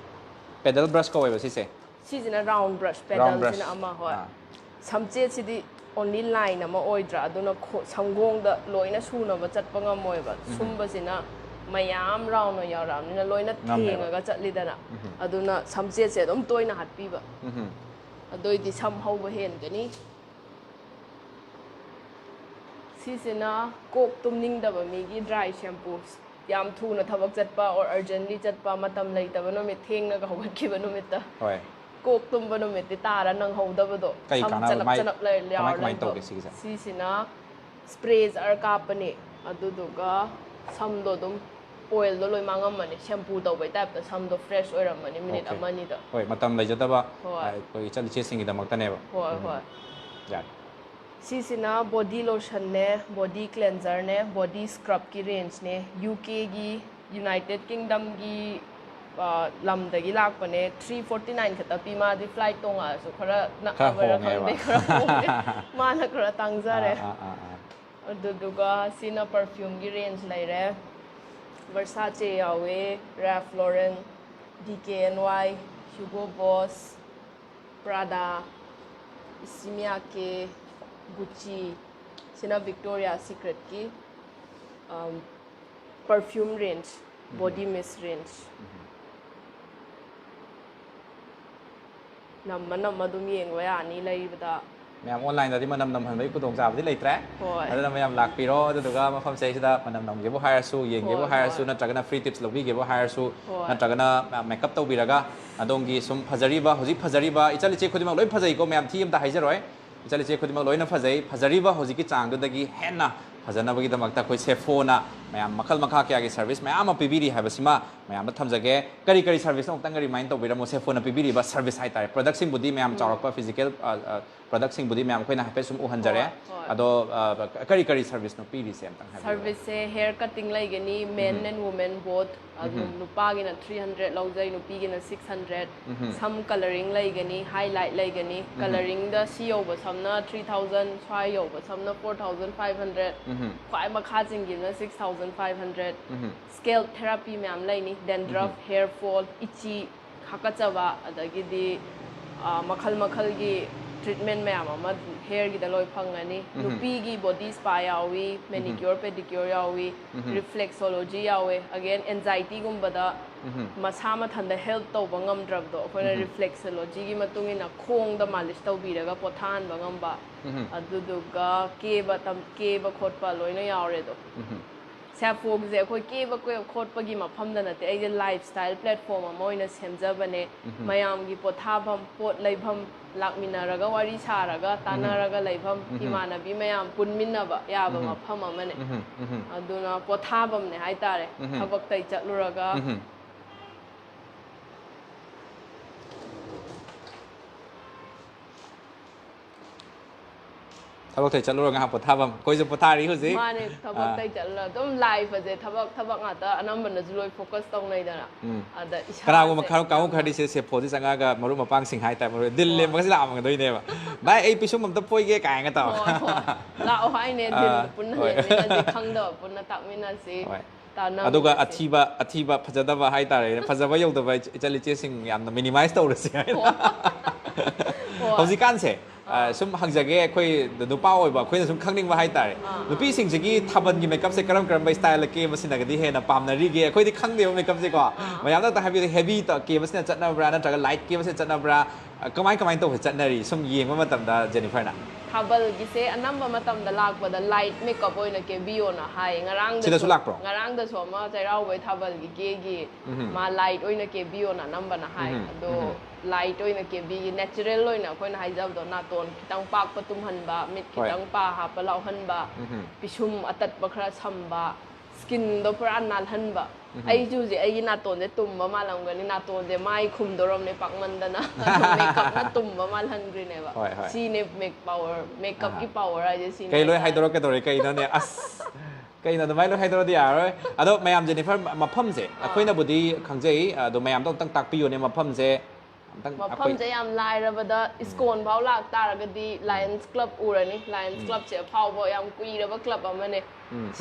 ꯄꯦꯗꯜ ꯕ꯭ꯔꯁ ꯀꯧꯋꯦꯕ ꯁꯤꯁꯦ ꯁꯤꯁꯤꯅ ꯔꯥꯎꯟ ꯕ꯭ꯔꯁ ꯄꯦꯗꯜꯁꯤꯅ ꯑꯃ ꯍꯣꯏ ꯁꯝꯆꯦꯠꯁꯤꯗꯤ ꯑꯣꯟꯂꯤ ꯂꯥꯏꯟ ꯑꯃ ꯑꯣꯏꯗ꯭ꯔꯥ ꯑꯗꯨꯅ ꯁꯝꯒꯣꯡꯗ ꯂꯣꯏꯅ ꯁꯨꯅꯕ ꯆꯠꯄ ꯉꯝꯃꯣꯏꯕ ꯁꯨꯝꯕꯁꯤꯅ ꯃꯌꯥꯝ ꯔꯥꯎꯟ ꯑꯣꯏꯅ ꯌꯥꯎꯔꯛꯑꯕꯅꯤꯅ ꯂꯣꯏꯅ ꯊꯦꯡꯉꯒ ꯆꯠꯂꯤꯗꯅ ꯑꯗꯨꯅ ꯁꯝꯆꯦꯠꯁꯦ ꯑꯗꯨꯝ ꯇꯣꯏꯅ ꯍꯥꯠꯄꯤꯕ ꯑꯗꯨꯏꯗꯤ ꯁꯝ ꯍꯧꯕ ꯍꯦꯟꯒꯅꯤ ꯁꯤꯁꯤꯅ ꯀꯣꯛ ꯇꯨꯝꯅꯤꯡꯗꯕ ꯃꯤꯒꯤ ꯗ꯭ꯔꯥꯏ ꯁꯦꯝꯄꯨ ꯌꯥꯝ ꯊꯨꯅ ꯊꯕꯛ ꯆꯠꯄ ꯑꯣꯔ ꯑꯔꯖꯦꯟꯠꯂꯤ ꯆꯠꯄ ꯃꯇꯝ ꯂꯩꯇꯕ ꯅꯨꯃꯤꯠ ꯊꯦꯡꯅꯒ ꯍꯧꯒꯠꯈꯤꯕ ꯅꯨꯃꯤꯠꯇ ꯀꯣꯛ ꯇꯨꯝꯕ ꯅꯨꯃꯤꯠꯇꯤ ꯇꯥꯔ ꯅꯪꯍꯧꯗꯕꯗꯣ ꯁꯝ ꯆꯅꯞ ꯆꯅꯞ ꯌꯥꯎꯔ ꯂꯩꯕ ꯁꯤꯁꯤꯅ ꯁ꯭ꯄ꯭ꯔꯦ ꯖꯥꯔ ꯀꯥꯞꯄꯅꯤ ꯑꯗꯨꯗꯨꯒ ꯁꯝꯗꯣ ꯑꯗꯨꯝ ꯑꯣꯏꯜꯗꯣ ꯂꯣꯏ ꯃꯥꯡꯉꯝꯃꯅꯤ ꯁꯦꯝꯄꯨ ꯇꯧꯕꯩ ꯇꯥꯏꯞꯇ ꯁꯝꯗꯣ ꯐ꯭ꯔꯦꯁ ꯑꯣꯏꯔꯝꯃꯅꯤ ꯃꯤꯅꯤꯠ ꯑꯃꯅꯤꯗ ꯍꯣꯏ ꯃꯇꯝ ꯂꯩꯖꯗꯕ ꯑꯩꯈꯣꯏ ꯏꯆꯜ ꯏꯆꯦꯁꯤꯡꯒꯤꯗꯃꯛꯇꯅꯦꯕ ꯍꯣꯏ ꯍꯣꯏ ꯌꯥꯔꯦ ꯁꯤꯁꯤꯅ ꯕꯣꯗꯤ ꯂꯣꯁꯟꯅꯦ ꯕꯣꯗꯤ ꯀ꯭ꯂꯦꯟꯖꯔꯅꯦ ꯕꯣꯗꯤ ꯁ꯭क्रꯕꯀꯤ ꯔꯦꯟꯖꯅꯦ ꯌꯨꯀꯦꯒꯤ ꯌꯨꯅꯥꯏꯇꯦꯠ ꯀꯤꯡꯗꯝꯒꯤ ꯂꯝꯗꯒꯤ ꯂꯥꯛꯄꯅꯦ 349 ꯈꯛꯇ ꯄꯤ ꯃꯥꯗꯤ ꯐ꯭ꯂꯥꯏꯠ ꯇꯣꯡꯉꯛꯑꯁꯨ ꯈꯔ ꯅꯛꯑꯕꯔ ꯈꯪꯗꯦ ꯈꯔ ꯍꯣꯡꯉꯦ ꯃꯥꯅ ꯈꯔ ꯇꯥꯡꯖꯔꯦ ꯑꯗꯨꯗꯨꯒ ꯁꯤꯅ ꯄꯔꯐ꯭ꯌꯨꯝꯒꯤ ꯔꯦꯟꯖ ꯂꯩꯔꯦ ꯚꯔꯁꯥꯆꯦ ꯌꯥꯎꯋꯦ ꯔꯦꯜꯐ ꯂꯣꯔꯦꯟ DKNY ꯍ꯭ꯌꯨꯒꯣ Bose ꯄ꯭ꯔꯥꯗꯥ ꯏꯁꯤꯃꯤꯌꯥꯀꯦ Gucci sina Victoria Secret ki perfume range body mist range namma dum yengwa yani laibada ꯃꯌꯥꯝ ꯑꯣꯟꯂꯥꯏꯟꯗꯗꯤ ꯃꯅꯝ ꯅꯝꯍꯟꯕꯒꯤ ꯈꯨꯗꯣꯡꯆꯥꯕꯗꯤ ꯂꯩꯇ꯭ꯔꯦ ꯑꯗꯨꯅ ꯃꯌꯥꯝ ꯂꯥꯛꯄꯤꯔꯣ ꯑꯗꯨꯗꯨꯒ ꯃꯐꯝ ꯁꯤꯗ ꯃꯅꯝ ꯅꯝꯒꯦꯕꯨ ꯍꯥꯏꯔꯁꯨ ꯌꯦꯡꯒꯦꯕꯨ ꯍꯥꯏꯔꯁꯨ ꯅꯠꯇ꯭ꯔꯒꯅ ꯐ꯭ꯔꯤ ꯇꯤꯞꯁ ꯂꯧꯕꯤꯒꯦꯕꯨ ꯍꯥꯏꯔꯁꯨ ꯅꯠꯇ꯭ꯔꯒꯅ ꯃꯦꯀꯞ ꯇꯧꯕꯤꯔꯒ ꯑꯗꯣꯝꯒꯤ ꯁꯨꯝ ꯐꯖꯔꯤꯕ ꯍꯧꯖꯤꯛ ꯐꯖꯔꯤꯕ ꯏꯆꯜ ꯏꯆꯦ ꯈꯨꯗꯤꯡꯃꯛ ꯂꯣꯏ ꯐꯖꯩꯀꯣ ꯃꯌꯥꯝ ꯊꯤ ꯑꯃꯇ ꯍꯥꯏꯖꯔꯣꯏ ꯏꯆꯜ ꯏꯆꯦ ꯈꯨꯗꯤꯡꯃꯛ ꯂꯣꯏꯅ ꯐꯖꯩ ꯐꯖꯔꯤꯕ ꯍꯧꯖꯤꯛꯀꯤ ꯆꯥꯡꯗꯨꯗꯒꯤ ꯍꯦꯟꯅ ꯐꯖꯅꯕꯒꯤꯗꯃꯛꯇ ꯑꯩꯈꯣꯏ ꯁꯦꯐꯣꯅ ꯃꯌꯥꯝ ꯃꯈꯜ ꯃꯈꯥ ꯀꯌꯥꯒꯤ ꯁꯔꯚꯤꯁ ꯃꯌꯥꯝ ꯑꯃ ꯄꯤꯕꯤꯔꯤ ꯍꯥꯏꯕꯁꯤꯃ ꯃꯌꯥꯝꯗ ꯊꯝꯖꯒꯦ ꯀꯔꯤ ꯀꯔꯤ ꯁꯔꯚꯤꯁꯅꯣ ꯑꯃꯨꯛꯇꯪ ꯔꯤꯃꯥꯏꯟ ꯇꯧꯕꯤꯔꯝꯃꯣ ꯁꯦꯐꯣꯅ ꯄꯤꯕꯤꯔꯤꯕ ꯁꯔꯚꯤꯁ ꯍꯥꯏꯇꯥꯔꯦ ꯄ꯭ꯔꯗꯛꯁꯤꯡꯕꯨꯗꯤ ꯃꯌꯥꯝ ꯆꯥꯎꯔꯛꯄ ꯐꯤꯖꯤꯀꯦꯜ ꯄ꯭ꯔꯗꯛꯁꯤꯡꯕꯨꯗꯤ ꯃꯌꯥꯝ ꯑꯩꯈꯣꯏꯅ ꯍꯥꯏꯐꯦꯠ ꯁꯨꯝ ꯎꯍꯟꯖꯔꯦ ꯑꯗꯣ ꯀꯔꯤ ꯀꯔꯤ ꯁꯔꯚꯤꯁꯅꯣ ꯄꯤꯔꯤꯁꯦ ꯑꯝꯇꯪ ꯍꯥꯏꯕꯤꯌꯨ ꯁꯔꯚꯤꯁꯁꯦ ꯍꯦꯌꯔ ꯀꯠꯇꯤꯡ ꯂꯩꯒꯅꯤ ꯃꯦꯟ ꯑꯦꯟ ꯋꯨꯃꯦꯟ ꯕꯣꯠ ꯑꯗꯨ ꯅꯨꯄꯥꯒꯤꯅ 300 ꯂꯧꯖꯩ ꯅꯨꯄꯤꯒꯤꯅ 600 ꯁꯝ ꯀꯂꯔꯤꯡ ꯂꯩꯒꯅꯤ ꯍꯥꯏꯂꯥꯏꯠ ꯂꯩꯒꯅꯤ ꯀꯂꯔꯤꯡꯗ ꯁꯤ ꯌꯧꯕ ꯁꯝꯅ 3000 ꯁ꯭ꯋꯥꯏ ꯌꯧꯕ ꯁꯝꯅ 4500 ꯈ꯭ꯋꯥꯏ ꯃꯈꯥ ꯆꯤꯡꯒꯤꯕꯅ 6500 ꯁ꯭ꯀꯦꯜ ꯊꯦꯔꯥꯄꯤ ꯃꯌꯥꯝ ꯂꯩꯅꯤ ꯗꯦꯟꯗ꯭ꯔꯐ ꯍꯦꯌꯔ ꯐꯣꯜ ꯏꯆꯤ ꯍꯥꯀꯠꯆꯕ ꯑꯗꯒꯤꯗꯤ ꯃꯈꯜ ꯃꯈꯜꯒꯤ ट्रीटमेंट मैम हेयर की लोई फंगनी नुपीगी बॉडी स्पा यावी मैनिक्योर पेडिक्योर यावी रिफ्लेक्सोलॉजी यावे अगेन एंजाइटी गुम्बदा मसा मथंद हेल्प तौब ngमद्रबदो अखोना रिफ्लेक्सोलॉजी की मतुंग इना खोंग द मालिश तौबीरगा पोथान बंगमबा अदुदुगा केबा खोटपा लोइना यावरेदो सैफोगजे अखोई केबा खोटपगी मफमदा नते एजे लाइफस्टाइल प्लेटफॉर्म अमा ओइना सेमजबने मयामगी पोथाभम पोट लैभम लाकमिनारगा वारी सारगा तानारगा लैभम इमानबी मयाम पुनमिनबा याबा मफम अमने अदुना पोथाभमने हाइतारे थबक तै चटलुरगा थबक तै चलुरगा हा पोथाभम कोई जो पोथारी होजे माने थबक तै चलला तुम लाइफ अजे थबक ngata anambana जुलोय फोकस तौनैदना अदा इसा कनागो मखा काउ खडी से फोदि संगागा मरु मपांग सिंह हाइता मरु दिल ले मगसि लामग दोइनेबा भाई ए पिसुम ममता पोइगे कायगा ता लाओ हाइने दिल पुन्ना लेमिना जे खंगदा पुन्ना ताकमिना से अदुगा अथीबा फजदबा हाइतारे फजबा यौदबा इचली चेसिंग यामना मिनिमाइज तौरसे हौजिकान से सुम हंगजगे अखोई नुपा ओइबा अखोइना सुम खंगनिंगबा हाइतारे नुपी सिंगसिगी थाबनगी मेकअप से करम करम स्टाइल के मसिनगदी हेना पामनरीगे अखोइदि खंगदेबा मेकअप से को मयामदा ता हाबि हेवी ता के मसिना चटनबरा नत्रगा लाइट के मसिना चटनबरा कमाई कमाई तो चटनरी सुम येंगबा मतमदा जेनिफरना थाबलगिसे अनंबा मतमदा लाकपदा लाइट मेकअप ओइना के बियोना हाय ngarangda ma chairaubay थाबलगी केगी मा लाइट ओइना के बियोना नंबना हाय अदो लाइट ओइना के बी नेचुरल ओइना कोइना हाइजबदो नातोन खितंग पाकपा तुमहनबा मिट खितंग पा हापा लाउहनबा पिसुम अततपा खरा समबा skin do pura nalhanba ai ju je ai na ton je tumba malam gani na ton je mai khum dorom ne pakmandana makeup na tumba mal hungry ne ba si ne makeup ki power ai je si kai loi haidoro ke dore kai no ne as kai na mai loi haidoro dia roi ado mayam Jennifer mapham je akhoi na budi khangjai ado mayam dong tang tak piyo ne mapham je mapham je yam lai rabada iskon bau lak taragadi Lions Club urani Lions Club che phau bo yam kui raba club amane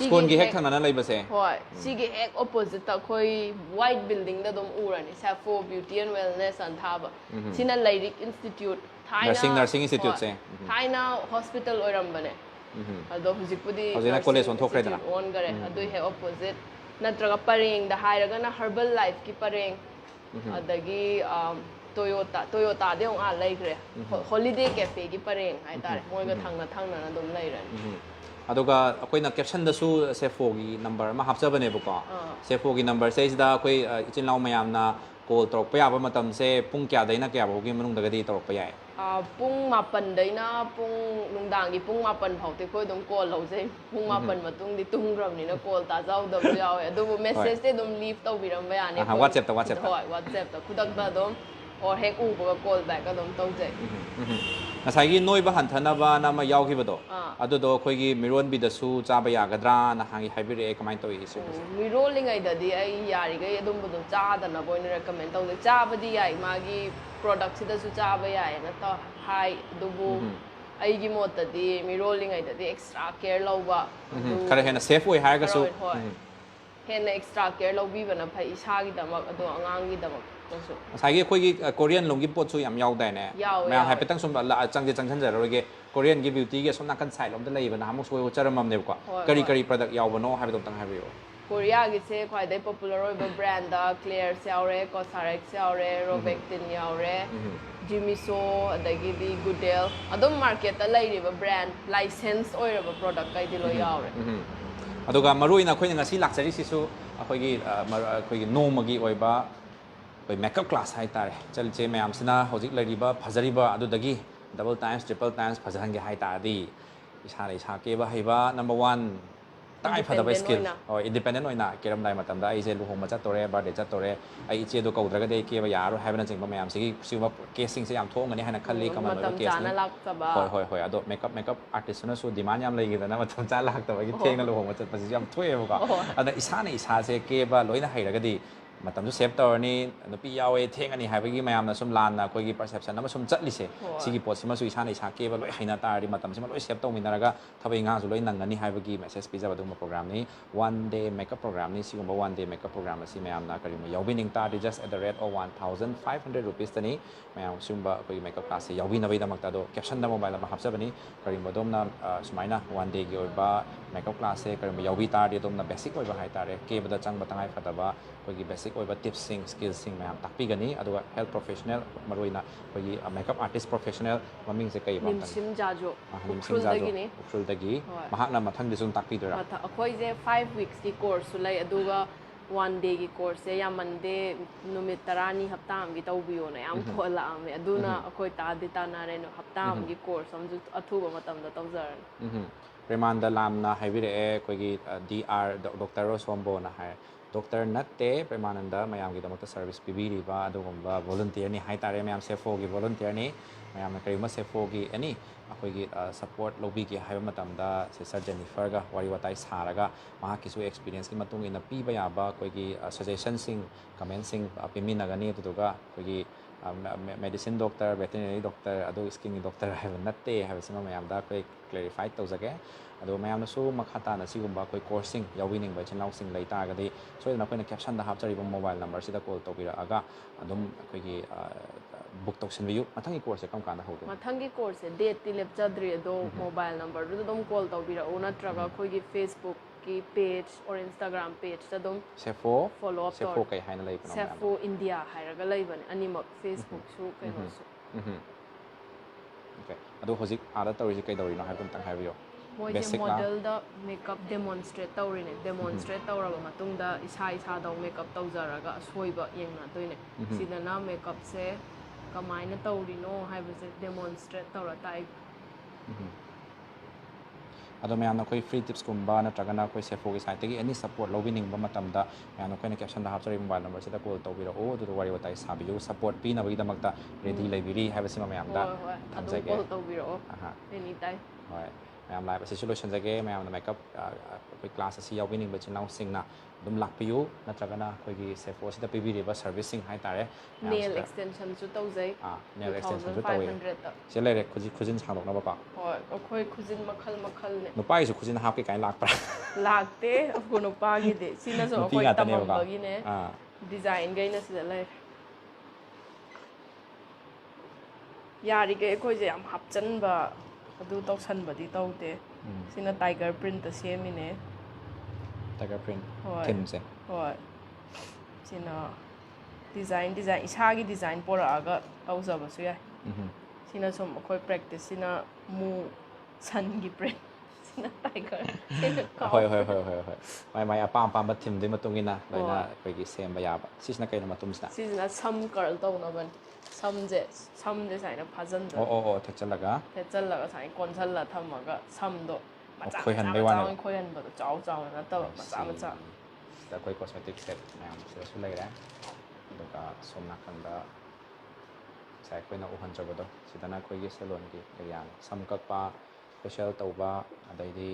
iskon gi hek thana lai base hoi si gi hek opposite ta khoi white building da dom urani Sappho Beauty and Wellness an thaba sina Lyric Institute nursing institute se thaina hospital oiram bane ado hujikpudi hojina college on thokre dana on gare ado he opposite natraga pareng da hairaga na herbal life ki pareng adagi Toyota de ong a laikre holiday cafe gi pareng hai tare moi ga thangna na dum lairan aduga akoina caption da su Sappho gi number ma hapchabane bako Sappho gi number se da koi ichin lau mayam na call torok pa yaba matam se pung kya daina kya bo gi manung daga di torok pa yai pung mapan daina pung nungdang gi pung mapan phau te khoi dum call lo je pung mapan matung di tungram ni na call ta jaw da yaw adu message te dum leave to biram ba ya ne WhatsApp ta WhatsApp ta kudak da dum or hek u ba call back adom tau je nasai gi noi ba han thana ba na ma yaw gi bado adu do khoi gi miron bi da su cha ba ya gadra na hangi haibire kamai to is mirolling ai da di ai yari ga adum bu cha da na boy ni recommend tau le cha ba di ai ma gi product si da su cha ba ya na to hai du bu ai gi mot da di mirolling ai da di extra care lo ba kare hena safe way ha ga su hena extra care lo bi ba na phai isa gi da mak adu angang gi da mak sai gi khoi gi Korean longgi pot su yam yaw dai ne ma ha petang sum la chang je chang chan jar ge Korean gi beauty ge som na kan sai lom da lei ba na mo soi charamam ne ko kari product yaw ba no ha ba tang ha bi Korea gi se khwai dai popular oi ba brand da Clear Saure Cosrx Saure Robectin yaure Jimiso adagi di Goodale adom market da lai ri ba brand license oi ba product kai di lo yaure aduga maruina khoi ngasi lakchari sisu akhoi gi nomagi oi ba makeup class hai tare chal che mayam sina hojik lariba phajariba adu dagi double times triple times phajahange hai ta di isa ke ba haiba number 1 tai phada skill independent oina keram dai matam da ai je luhong ma cha tore birthday cha tore ai che do kaudra ga de ke ba yaro haibana jingba mayam sigi siwa casing se yam thong ani hana khalli kamal ba case ni hoi ado makeup artist na so demand yam lai gi da na matam cha lak ta ba gi theng na luhong ma cha pasi yam thoe ba ka ada isa se ke ba loina hai ra ga di matam save tawni nupi yawe theng ani haibagi mayam na sum lan na koi gi perception na sum chatli se sigi pot sima su isa ke ba loi haina ta ri matam sima loi save taw minaraga thabai nga su loi nangani haibagi message pizza ba dum program ni one day makeup program ni sigumba one day makeup program si mayam na kari mo yaobining ta just at the rate of 1500 rupees tani mayam sumba koi makeup class se yaobina bai da makta do caption da mobile ma hapsa bani kari mo dom na sumaina one day gi ba makeup class se kari mo yaobi ta ri dom na basic oi ba hai tare ke ba da chang ba tangai phata ba koi gi basic oiba tips skills mayam takpi gani aduga health professional maroina koi makeup artist professional maming se kai ba sim jajo ukhul dagi mahak na mathang disum takpi dora akhoi je 5 weeks ki course su lai aduga one day ki course se yamande numit tarani hafta am gi tawbiyo na yam thola am aduna akhoi ta de ta na re no hafta am gi course am ju athuba matam da tawzar Remanda lamna haibire koi gi DR Dr. Rosombo na hai Doctor natte premananda mayam gi damakta service pibiri ba adugumba volunteer ni hai tare mayam Sappho gi volunteer ni mayam kari ma Sappho gi ani akoi gi support lobby gi haiba matam da sister Jennifer ga wari watai saraga ma ki su experience ki matung ina pi ba ya ba koi gi suggestion sing comment sing pimina gani tuga koi gi medicine doctor veterinary doctor adu skin doctor haiba natte haiba sima mayam da koi clarify tawjage ado mayam na su makhata na sigumba koi coursing yawining ba chinlau sing lai ta ga de so na koi na caption da hapchari ba mobile number sida call tobira aga adum koi gi book toksin biu mathangi course kam kana hodo mathangi course date ti lepchadri do mobile number do dom call tobira ona traga koi gi Facebook ki page or Instagram page ta dom Sappho follow up Sappho kai haina lai pana Sappho India hairaga lai ban animak Facebook su kai no su okay ado hojik ada tawri kai dawri no haibum tang haibiyo Basic model da makeup demonstrate tawrine demonstrate tawraba matungda isa da makeup tawjaraga soiba yengna toine sidana makeup se kamai na tawrino haibase demonstrate tawra tai ꯑꯗꯣ ꯃꯌꯥꯝꯅ ꯑꯩꯈꯣꯏ free ꯇꯤꯞꯁꯀꯨꯝꯕ ꯅꯠꯇ꯭ꯔꯒꯅ ꯑꯩꯈꯣꯏ ꯁꯦꯐꯣꯒꯤ ꯁꯥꯏꯠꯇꯒꯤ ꯑꯦꯅꯤ support ꯂꯧꯕꯤꯅꯤꯡꯕ ꯃꯇꯝꯗ ꯃꯌꯥꯝꯅ ꯑꯩꯈꯣꯏꯅ ꯀꯦꯞꯁꯟꯗ ꯍꯥꯞꯆꯔꯤꯕ mobile ꯅꯝꯕꯔꯁꯤꯗ ꯀꯣꯜ ꯇꯧꯕꯤꯔꯛꯎ ꯑꯗꯨꯒ ꯋꯥꯔꯤ ꯋꯥꯇꯥꯏ ꯁꯥꯕꯤꯌꯨ ꯁꯞꯄꯣꯔꯠ ꯄꯤꯅꯕꯒꯤꯗꯃꯛꯇ ꯔꯦꯗꯤ ꯂꯩꯕꯤꯔꯤ ꯍꯥꯏꯕꯁꯤꯃ ꯃꯌꯥꯝꯗ ꯍꯣꯏ ꯑꯗꯨꯝ ꯊꯝꯖꯒꯦ ꯀꯣꯜ ꯇꯧꯕꯤꯔꯛꯑꯣ ꯑꯦꯅꯤ ꯇꯥꯏꯝ ꯍꯣꯏ ꯃꯌꯥꯝ ꯂꯥꯏꯕ ꯑꯁꯤꯁꯨ ꯂꯣꯏꯁꯤꯟꯖꯒꯦ ꯃꯌꯥꯝꯅ ꯃꯦꯀꯞ ꯑꯩꯈꯣꯏ ꯀ꯭ꯂꯥꯁ ꯑꯁꯤ ꯌꯥꯎꯕꯤꯅꯤꯡꯕ ꯏꯆꯤꯜ ꯏꯅꯥꯎꯁꯤꯡꯅ ꯑꯗꯨꯝ ꯂꯥꯛꯄꯤꯌꯨ ꯅꯠꯇ꯭ꯔꯒꯅ ꯑꯩꯈꯣꯏꯒꯤ ꯁꯦꯐꯣꯁꯤꯗ ꯄꯤꯕꯤꯔꯤꯕ ꯁꯔꯚꯤꯁꯁꯤꯡ ꯍꯥꯏꯇꯥꯔꯦ ꯅꯦꯜ ꯑꯦꯛꯁꯇꯦꯟꯁꯟꯁꯨ ꯇꯧꯖꯩ ꯅꯦꯜ ꯑꯦꯛꯁꯇꯦꯟꯁꯟꯁꯨ ꯇꯧꯋꯤ 2500ꯗ ꯁꯤ ꯂꯩꯔꯦ ꯈꯨꯖꯤꯟ ꯁꯥꯡꯗꯣꯛꯅꯕꯀꯣ ꯍꯣꯏ ꯑꯩꯈꯣꯏ ꯈꯨꯖꯤꯟ ꯃꯈꯜ ꯃꯈꯜꯅꯦ ꯅꯨꯄꯥꯒꯤꯁꯨ ꯈꯨꯖꯤꯟ ꯍꯥꯞꯀꯦ ꯀꯥꯏꯅ ꯂꯥꯛꯄ꯭ꯔꯥ ꯂꯥꯛꯇꯦ ꯑꯩꯈꯣꯏ ꯅꯨꯄꯥꯒꯤꯗꯤ ꯁꯤꯅꯁꯨ ꯅꯨꯄꯤ ꯑꯩꯈꯣꯏ ꯉꯥꯛꯇꯅꯦꯕꯀꯣ ꯇꯝꯃꯝꯕꯒꯤꯅꯦ ꯗꯤꯖꯥꯏꯟꯈꯩꯅ ꯁꯤꯗ ꯂꯩꯔꯦ ꯌꯥꯔꯤꯈꯩ ꯑꯩꯈꯣꯏꯁꯦ ꯌꯥꯝ ꯍꯥꯞꯆꯟꯕ ꯑꯗꯨ ꯇꯧꯁꯟꯕꯗꯤ ꯇꯧꯗꯦ ꯁꯤꯅ ꯇꯥꯏꯒꯔ ꯄ꯭ꯔꯤꯟꯇ ꯁꯦꯝꯃꯤꯅꯦ ꯇꯥꯏꯒꯔ ꯄ꯭ꯔꯤꯟ ꯍꯣꯏ ꯊꯤꯝꯁꯦ ꯍꯣꯏ ꯁꯤꯅ ꯗꯤꯖꯥꯏꯟ ꯏꯁꯥꯒꯤ ꯗꯤꯖꯥꯏꯟ ꯄꯣꯔꯛꯑꯒ ꯇꯧꯖꯕꯁꯨ ꯌꯥꯏ ꯁꯤꯅ ꯁꯨꯝ ꯑꯩꯈꯣꯏ ꯄ꯭ꯔꯦꯛꯇꯤꯁꯁꯤꯅ ꯁꯟꯒꯤ ꯄ꯭ꯔꯤꯟ ꯁꯤꯅ ꯇꯥꯏꯒꯔ ꯁꯤꯅ ꯀꯥꯎ ꯍꯣꯏ ꯃꯥꯏ ꯑꯄꯥꯝ ꯑꯄꯥꯝꯕ ꯊꯤꯝꯗꯨꯒꯤ ꯃꯇꯨꯡ ꯏꯟꯅ ꯂꯣꯏꯅ ꯍꯣꯏ ꯑꯩꯈꯣꯏꯒꯤ ꯁꯦꯝꯕ ꯌꯥꯕ ꯁꯤꯁꯤꯅ ꯀꯩꯅꯣ ꯃꯇꯨꯡꯁꯤꯗ ꯁꯤꯁꯤꯅ ꯁꯝ ꯀꯔꯜ ꯇꯧꯅꯕꯅꯤ ꯁꯝꯁꯦ ꯁꯨꯃꯥꯏꯅ ꯐꯥꯖꯤꯟꯗꯣꯏꯅꯤ ꯑꯣ ꯊꯦꯛꯆꯜꯂꯒ ꯊꯦꯠꯆꯜꯂꯒ ꯁꯨꯃꯥꯏꯅ ꯀꯣꯟꯁꯤꯜꯂ ꯊꯝꯃꯒ ꯁꯝꯗꯣ ꯃꯆꯥ ꯈꯣꯏꯍꯟꯕꯩ ꯃꯆꯥ ꯋꯥꯅꯦꯕ ꯑꯣꯏꯅ ꯈꯣꯏꯍꯟꯕꯗꯣ ꯆꯥꯎꯅ ꯅꯠꯇꯕ ꯃꯆꯥ ꯃꯆꯥ ꯁꯤꯗ ꯑꯩꯈꯣꯏ ꯀꯣꯁꯃꯦꯇꯤꯛ ꯁꯦꯠ ꯃꯌꯥꯝ ꯁꯤꯗꯁꯨ ꯂꯩꯔꯦ ꯑꯗꯨꯒ ꯁꯣꯝ ꯅꯥꯀꯟꯗ ꯉꯁꯥꯏ ꯑꯩꯈꯣꯏꯅ ꯎꯍꯟꯖꯕꯗꯣ ꯁꯤꯗꯅ ꯑꯩꯈꯣꯏꯒꯤ ꯁꯦꯂꯣꯟꯒꯤ ꯑꯦꯔꯤꯌꯥꯅꯤ ꯁꯝ ꯀꯛꯄ ꯐꯦꯁꯤꯌꯦꯜ ꯇꯧꯕ ꯑꯗꯩꯗꯤ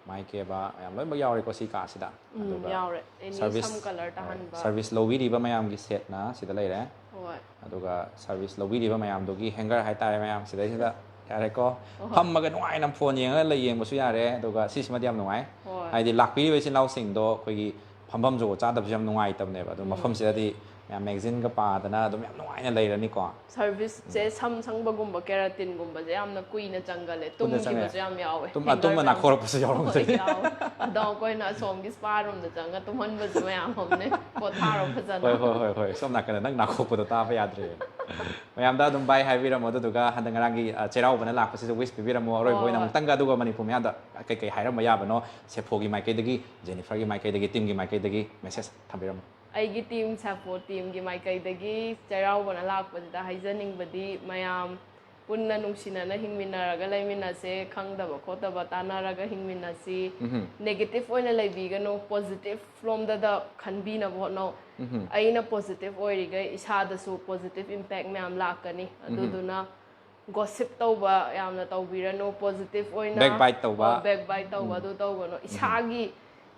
ꯃꯥꯏ ꯀꯦꯕ ꯃꯌꯥꯝ ꯂꯣꯏꯅꯃꯛ ꯌꯥꯎꯔꯦꯀꯣ ꯁꯤ ꯀꯥꯁꯤꯗ ꯑꯗꯨꯒ ꯌꯥꯎꯔꯦ ꯑꯦꯅꯤ ꯁꯝ ꯀꯂꯔ ꯇꯥꯍꯟꯕ ꯁꯔꯚꯤꯁ ꯂꯧꯕꯤꯔꯤꯕ ꯃꯌꯥꯝꯒꯤ ꯁꯦꯠꯅ ꯁꯤꯗ ꯂꯩꯔꯦ ꯍꯣꯏ ꯑꯗꯨꯒ ꯁꯔꯚꯤꯁ ꯂꯧꯕꯤꯔꯤꯕ ꯃꯌꯥꯝꯗꯨꯒꯤ ꯍꯦꯡꯒꯔ ꯍꯥꯏꯇꯥꯔꯦ ꯃꯌꯥꯝ ꯁꯤꯗꯩꯁꯤꯗ ꯌꯥꯔꯦꯀꯣ ꯐꯝꯃꯒ ꯅꯨꯡꯉꯥꯏꯅ ꯐꯣꯟ ꯌꯦꯡꯉꯒ ꯌꯦꯡꯕꯁꯨ ꯌꯥꯔꯦ ꯑꯗꯨꯒ ꯁꯤꯁꯤꯃꯗꯤ ꯌꯥꯝ ꯅꯨꯡꯉꯥꯏ ꯍꯣꯏ ꯍꯥꯏꯗꯤ ꯂꯥꯛꯄꯤꯔꯤꯕ ꯏꯆꯤꯜ ꯏꯅꯥꯎꯁꯤꯡꯗꯣ ꯑꯩꯈꯣꯏꯒꯤ ꯐꯝꯐꯝ ꯖꯒꯣ ꯆꯥꯗꯕꯁꯨ ꯌꯥꯝ ꯅꯨꯡꯉꯥꯏꯇꯕꯅꯦꯕ ꯑꯗꯣ ꯃꯐꯝꯁꯤꯗꯗꯤ ꯃꯌꯥꯝ ꯃꯦꯒꯖꯤꯟꯒ ꯄꯥꯗꯅ ꯑꯗꯨꯝ ꯌꯥꯝ ꯅꯨꯡꯉꯥꯏꯅ ꯂꯩꯔꯅꯤꯀꯣ ꯁꯔꯚꯤꯁꯁꯦ ꯁꯝ ꯁꯪꯕꯒꯨꯝꯕ ꯀꯦꯔꯥꯇꯤꯟꯒꯨꯝꯕꯁꯦ ꯌꯥꯝꯅ ꯀꯨꯏꯅ ꯆꯪꯒꯜꯂꯦ ꯄꯨꯟꯅ ꯆꯪꯉꯦ ꯇꯨꯝꯈꯤꯕꯁꯨ ꯌꯥꯝ ꯌꯥꯎꯋꯦ ꯍꯦꯡꯒꯔ ꯇꯨꯝꯕ ꯃꯌꯥꯝ ꯅꯥꯈꯣꯔꯛꯄꯁꯨ ꯍꯣꯏ ꯌꯥꯎꯔꯝꯒꯅꯤ ꯌꯥꯎꯋꯦ ꯑꯗꯣ ꯑꯩꯈꯣꯏꯅ ꯑꯁꯣꯝꯒꯤ ꯁ꯭ꯄꯥ ꯔꯨꯝꯗ ꯆꯪꯉꯒ ꯇꯨꯝꯍꯟꯕꯁꯨ ꯃꯌꯥꯝ ꯑꯃꯅꯦ ꯄꯣꯊꯥꯔꯣ ꯐꯖꯅ ꯍꯣꯏ ꯁꯣꯝ ꯅꯥꯀꯟꯗ ꯅꯪ ꯅꯥꯈꯣꯛꯄꯗꯣ ꯇꯥꯕ ꯌꯥꯗ꯭ꯔꯦ ꯃꯌꯥꯝꯗ ꯑꯗꯨꯝ ꯕꯥꯏ ꯍꯥꯏꯕꯤꯔꯝꯃꯣ ꯑꯗꯨꯗꯨꯒ ꯍꯟꯗꯛ ꯉꯔꯥꯡꯒꯤ ꯆꯩꯔꯥꯎꯕꯅ ꯂꯥꯛꯄꯁꯤꯗ ꯋꯤꯁ ꯄꯤꯕꯤꯔꯝꯃꯣ ꯑꯔꯣꯏꯕ ꯍꯣꯏ ꯑꯣꯏꯅ ꯍꯣꯏ ꯑꯃꯨꯛꯇꯪꯒ ꯑꯗꯨꯒ ꯃꯅꯤꯄꯨꯔ ꯃꯌꯥꯝꯗ ꯀꯩꯀꯩ ꯍꯥꯏꯔꯝꯕ ꯌꯥꯕꯅꯣ ꯁꯦꯐꯣꯒꯤ ꯃꯥꯏꯀꯩꯗꯒꯤ ꯖꯦꯅꯤꯐꯔꯒꯤ ꯃꯥꯏꯀꯩꯗꯒꯤ ꯇꯤꯝꯒꯤ ꯃꯥꯏꯀꯩꯗꯒꯤ ꯃꯦꯁꯦꯖ ꯊꯝꯕꯤꯔꯝꯃꯣ ꯑꯩꯒꯤ ꯇꯤꯝ ꯁꯥꯄꯣ ꯇꯤꯝꯒꯤ ꯃꯥꯏꯀꯩꯗꯒꯤ ꯆꯩꯔꯥꯎꯕꯅ ꯂꯥꯛꯄꯁꯤꯗ ꯍꯥꯏꯖꯅꯤꯡꯕꯗꯤ ꯃꯌꯥꯝ ꯄꯨꯟꯅ ꯅꯨꯡꯁꯤꯅꯅ ꯍꯤꯡꯃꯤꯟꯅꯔꯒ ꯂꯩꯃꯤꯟꯅꯁꯦ ꯈꯪꯗꯕ ꯈꯣꯠꯇꯕ ꯇꯥꯟꯅꯔꯒ ꯍꯤꯡꯃꯤꯟꯅꯁꯤ ꯅꯦꯒꯦꯇꯤꯚ ꯑꯣꯏꯅ ꯂꯩꯕꯤꯒꯅꯨ ꯄꯣꯖꯤꯇꯤꯚ ꯔꯣꯝꯗ ꯈꯟꯕꯤꯅꯕ ꯍꯣꯠꯅꯧ ꯑꯩꯅ ꯄꯣꯖꯤꯇꯤꯚ ꯑꯣꯏꯔꯤꯈꯩ ꯏꯁꯥꯗꯁꯨ ꯄꯣꯖꯤꯇꯤꯚ ꯏꯝꯄꯦꯛ ꯃꯌꯥꯝ ꯂꯥꯛꯀꯅꯤ ꯑꯗꯨꯗꯨꯅ ꯒꯣꯁꯤꯞ ꯇꯧꯕ ꯌꯥꯝꯅ ꯇꯧꯕꯤꯔꯅꯨ ꯄꯣꯖꯤꯇꯤꯚ ꯑꯣꯏꯅ ꯕꯦꯛ ꯕꯥꯏꯠ ꯇꯧꯕ ꯕꯦꯛ ꯕꯥꯏꯠ ꯇꯧꯕ ꯑꯗꯨ ꯇꯧꯒꯅꯨ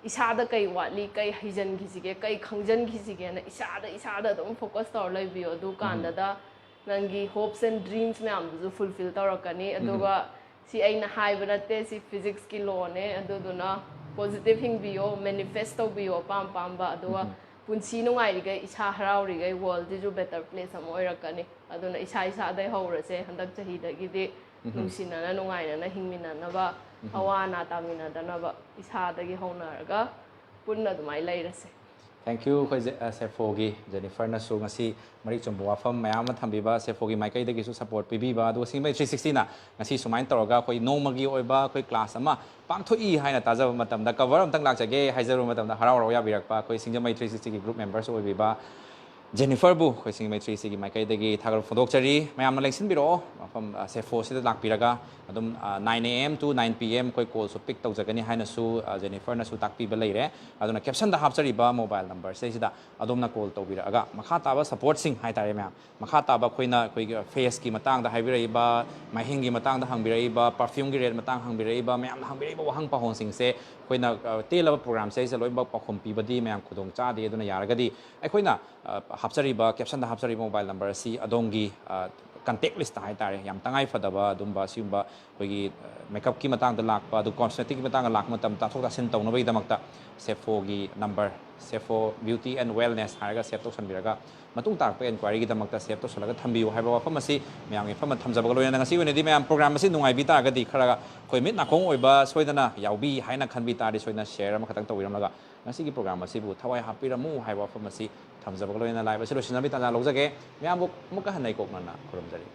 ꯏꯁꯥꯗ ꯀꯩ ꯋꯥꯠꯂꯤ ꯀꯩ ꯍꯩꯖꯟꯈꯤꯁꯤꯒꯦ ꯀꯩ ꯈꯪꯖꯟꯈꯤꯁꯤꯒꯦꯅ ꯏꯁꯥꯗ ꯑꯗꯨꯝ ꯐꯣꯀꯁ ꯇꯧꯔ ꯂꯩꯕꯤꯌꯣ ꯑꯗꯨ ꯀꯥꯟꯗꯗ ꯅꯪꯒꯤ ꯍꯣꯞꯁ ꯑꯦꯟ ꯗ꯭ꯔꯤꯝꯁ ꯃꯌꯥꯝꯗꯨꯁꯨ ꯐꯨꯜꯐꯤꯜ ꯇꯧꯔꯛꯀꯅꯤ ꯑꯗꯨꯒ ꯁꯤ ꯑꯩꯅ ꯍꯥꯏꯕ ꯅꯠꯇꯦ ꯁꯤ ꯐꯤꯖꯤꯛꯁꯀꯤ ꯂꯣꯅꯦ ꯑꯗꯨꯗꯨꯅ ꯄꯣꯖꯤꯇꯤꯚ ꯍꯤꯡꯕꯤꯌꯣ ꯃꯦꯅꯤꯐꯦꯁ ꯇꯧꯕꯤꯌꯣ ꯑꯄꯥꯝ ꯑꯄꯥꯝꯕ ꯑꯗꯨꯒ ꯄꯨꯟꯁꯤ ꯅꯨꯡꯉꯥꯏꯔꯤꯈꯩ ꯏꯁꯥ ꯍꯔꯥꯎꯔꯤꯈꯩ ꯋꯥꯔꯜꯗꯁꯤꯁꯨ ꯕꯦꯇꯔ ꯄ꯭ꯂꯦꯁ ꯑꯃ ꯑꯣꯏꯔꯛꯀꯅꯤ ꯑꯗꯨꯅ ꯏꯁꯥꯗꯩ ꯍꯧꯔꯁꯦ ꯍꯟꯗꯛ ꯆꯍꯤꯗꯒꯤꯗꯤ ꯅꯨꯡꯁꯤꯅꯅ ꯅꯨꯡꯉꯥꯏꯅꯅ ꯍꯤꯡꯃꯤꯟꯅꯅꯕ ꯑꯋꯥ ꯑꯅꯥ ꯇꯥꯃꯤꯟꯅꯗꯅꯕ ꯏꯁꯥꯗꯒꯤ ꯍꯧꯅꯔꯒ ꯄꯨꯟꯅ ꯑꯗꯨꯃꯥꯏꯅ ꯂꯩꯔꯁꯦ ꯊꯦꯡꯛ ꯌꯨ ꯑꯩꯈꯣꯏ ꯁꯦꯐꯣꯒꯤ ꯖꯦꯅꯤꯐꯔꯅꯁꯨ ꯉꯁꯤ ꯃꯔꯤꯛ ꯆꯨꯝꯕ ꯋꯥꯐꯝ ꯃꯌꯥꯝ ꯑꯃ ꯊꯝꯕꯤꯕ ꯁꯦꯐꯣꯒꯤ ꯃꯥꯏꯀꯩꯗꯒꯤꯁꯨ ꯁꯞꯄꯣꯔꯠ ꯄꯤꯕꯤꯕ ꯑꯗꯨꯒ ꯁꯤꯡꯃꯩ 360ꯅ ꯉꯁꯤ ꯁꯨꯃꯥꯏꯅ ꯇꯧꯔꯒ ꯑꯩꯈꯣꯏ ꯅꯣꯡꯃꯒꯤ ꯑꯣꯏꯕ ꯑꯩꯈꯣꯏ ꯀ꯭ꯂꯥꯁ ꯑꯃ ꯄꯥꯡꯊꯣꯛꯏ ꯍꯥꯏꯅ ꯇꯥꯖꯕ ꯃꯇꯝꯗ ꯀꯕꯔ ꯑꯃꯇꯪ ꯂꯥꯛꯆꯒꯦ ꯍꯥꯏꯖꯔꯨꯕ ꯃꯇꯝꯗ ꯍꯔꯥꯎ ꯌꯥꯕꯤꯔꯛꯄ ꯑꯩꯈꯣꯏ ꯁꯤꯡꯖꯃꯩ 360ꯒꯤ ꯒ꯭ꯔꯨꯞ ꯃꯦꯝꯕꯔꯁꯨ ꯑꯣꯏꯕꯤꯕ ꯖꯦꯅꯤꯐꯔꯕꯨ ꯑꯩꯈꯣꯏ ꯁꯤꯡꯖꯃꯩ 360ꯒꯤ ꯃꯥꯏꯀꯩꯗꯒꯤ ꯊꯥꯒꯠꯄ ꯐꯣꯡꯗꯣꯛꯆꯔꯤ ꯃꯌꯥꯝꯅ ꯂꯦꯡꯁꯤꯟꯕꯤꯔꯛꯑꯣ ꯃꯐꯝ ꯁꯦꯐꯣꯁꯤꯗ ꯂꯥꯛꯄꯤꯔꯒ ꯑꯗꯨꯝ 9 AM to 9 PM ꯑꯩꯈꯣꯏ ꯀꯣꯜꯁꯨ ꯄꯤꯛ ꯇꯧꯖꯒꯅꯤ ꯍꯥꯏꯅꯁꯨ ꯖꯦꯅꯤꯐꯔꯅꯁꯨ ꯇꯥꯛꯄꯤꯕ ꯂꯩꯔꯦ ꯑꯗꯨꯅ ꯀꯦꯞꯁꯟꯗ ꯍꯥꯞꯆꯔꯤꯕ ꯃꯣꯕꯥꯏꯜ ꯅꯝꯕꯔꯁꯤꯗꯩꯁꯤꯗ ꯑꯗꯣꯝꯅ ꯀꯣꯜ ꯇꯧꯕꯤꯔꯛꯑꯒ ꯃꯈꯥ ꯇꯥꯕ ꯁꯄꯣꯔꯠꯁꯤꯡ ꯍꯥꯏꯇꯥꯔꯦ ꯃꯌꯥꯝ ꯃꯈꯥ ꯇꯥꯕ ꯑꯩꯈꯣꯏꯒꯤ ꯐꯦꯁꯀꯤ ꯃꯇꯥꯡꯗ ꯍꯥꯏꯕꯤꯔꯛꯏꯕ ꯃꯥꯏꯍꯤꯡꯒꯤ ꯃꯇꯥꯡꯗ ꯍꯪꯕꯤꯔꯛꯏꯕ ꯄꯔꯐ꯭ꯌꯨꯝꯒꯤ ꯔꯦꯠ ꯃꯇꯥꯡ ꯍꯪꯕꯤꯔꯛꯏꯕ ꯃꯌꯥꯝꯅ ꯍꯪꯕꯤꯔꯛꯏꯕ ꯋꯥꯍꯪ ꯄꯥꯎꯍꯪꯁꯤꯡꯁꯦ ꯑꯩꯈꯣꯏꯅ ꯇꯦꯜꯂꯕ ꯄ꯭ꯔꯣꯒ꯭ꯔꯥꯝꯁꯦ ꯂꯣꯏꯅꯃꯛ ꯄꯥꯎꯈꯨꯝ ꯄꯤꯕꯗꯤ ꯃꯌꯥꯝ ꯈꯨꯗꯣꯡ ꯆꯥꯗꯦ ꯑꯗꯨꯅ ꯌꯥꯔꯒꯗꯤ ꯑꯩꯈꯣꯏꯅ ꯍꯥꯞꯆꯔꯤꯕ ꯀꯦꯞꯁꯟꯗ ꯍꯥꯞꯆꯔꯤꯕ ꯃꯣꯕꯥꯏꯜ ꯅꯝꯕꯔ ꯑꯁꯤ ꯑꯗꯣꯝꯒꯤ ꯀꯟꯇꯦꯛ ꯂꯤꯁꯇ ꯍꯥꯏꯇꯥꯔꯦ ꯌꯥꯝ ꯇꯉꯥꯏ ꯐꯗꯕ ꯑꯗꯨꯝꯕ ꯑꯁꯤꯒꯨꯝꯕ ꯑꯩꯈꯣꯏꯒꯤ ꯃꯦꯀꯞꯀꯤ ꯃꯇꯥꯡꯗ ꯂꯥꯛꯄ ꯑꯗꯨ ꯀꯣꯁꯃꯦꯇꯤꯛꯀꯤ ꯃꯇꯥꯡꯗ ꯂꯥꯛꯄ ꯃꯇꯝꯗ ꯇꯥꯊꯣꯛ ꯇꯥꯁꯤꯟ ꯇꯧꯅꯕꯒꯤꯗꯃꯛꯇ ꯁꯦꯐꯣꯒꯤ ꯅꯝꯕꯔ ꯁꯦꯐꯣ ꯕ꯭ꯌꯨꯇꯤ ꯑꯦꯟ ꯋꯦꯜꯅꯦꯁ ꯍꯥꯏꯔꯒ ꯁꯦꯞ ꯇꯧꯁꯟꯕꯤꯔꯒ ꯃꯇꯨꯡ ꯇꯥꯔꯛꯄ ꯑꯦꯟꯀ꯭ꯋꯥꯏꯔꯤꯒꯤꯗꯃꯛꯇ ꯁꯦꯞ ꯇꯧꯁꯜꯂꯒ ꯊꯝꯕꯤꯌꯨ ꯍꯥꯏꯕ ꯋꯥꯐꯝ ꯑꯁꯤ ꯃꯌꯥꯝꯒꯤ ꯃꯐꯝꯗ ꯊꯝꯖꯕꯒ ꯂꯣꯏꯅꯅ ꯉꯁꯤ ꯑꯣꯏꯅꯗꯤ ꯃꯌꯥꯝ ꯄ꯭ꯔꯣꯒ꯭ꯔꯥꯝ ꯑꯁꯤ ꯅꯨꯡꯉꯥꯏꯕꯤ ꯇꯥꯔꯒꯗꯤ ꯈꯔ ꯑꯩꯈꯣꯏ ꯃꯤꯠ ꯅꯥꯀꯣꯡ ꯑꯣꯏꯕ ꯁꯣꯏꯗꯅ ꯌꯥꯎꯕꯤ ꯍꯥꯏꯅ ꯈꯟꯕꯤ ꯇꯥꯔꯗꯤ ꯁꯣꯏꯗꯅ ꯁꯦꯌꯔ ꯑꯃꯈꯛꯇꯪ ꯇꯧꯕꯤꯔꯝꯂꯒ ꯉꯁꯤꯒꯤ ꯄ꯭ꯔꯣꯒ꯭ꯔꯥꯝ ꯑꯁꯤꯕꯨ ꯊꯋꯥꯏ ꯍꯥꯞꯄꯤꯔꯝꯃꯨ ꯍꯥꯏꯕ ꯋꯥꯐꯝ ꯑꯁꯤ ꯊꯝꯖꯕꯒ ꯂꯣꯏꯅꯅ ꯂꯥꯏꯚ ꯑꯁꯤ ꯂꯣꯏꯁꯤꯟꯅꯕꯒꯤ ꯇꯥꯟꯖꯥ ꯂꯧꯖꯒꯦ ꯃꯌꯥꯝꯕꯨ ꯑꯃꯨꯛꯀ ꯍꯟꯅ ꯏꯀꯣꯛꯅꯅ ꯈꯨꯔꯨꯝꯖꯔꯤ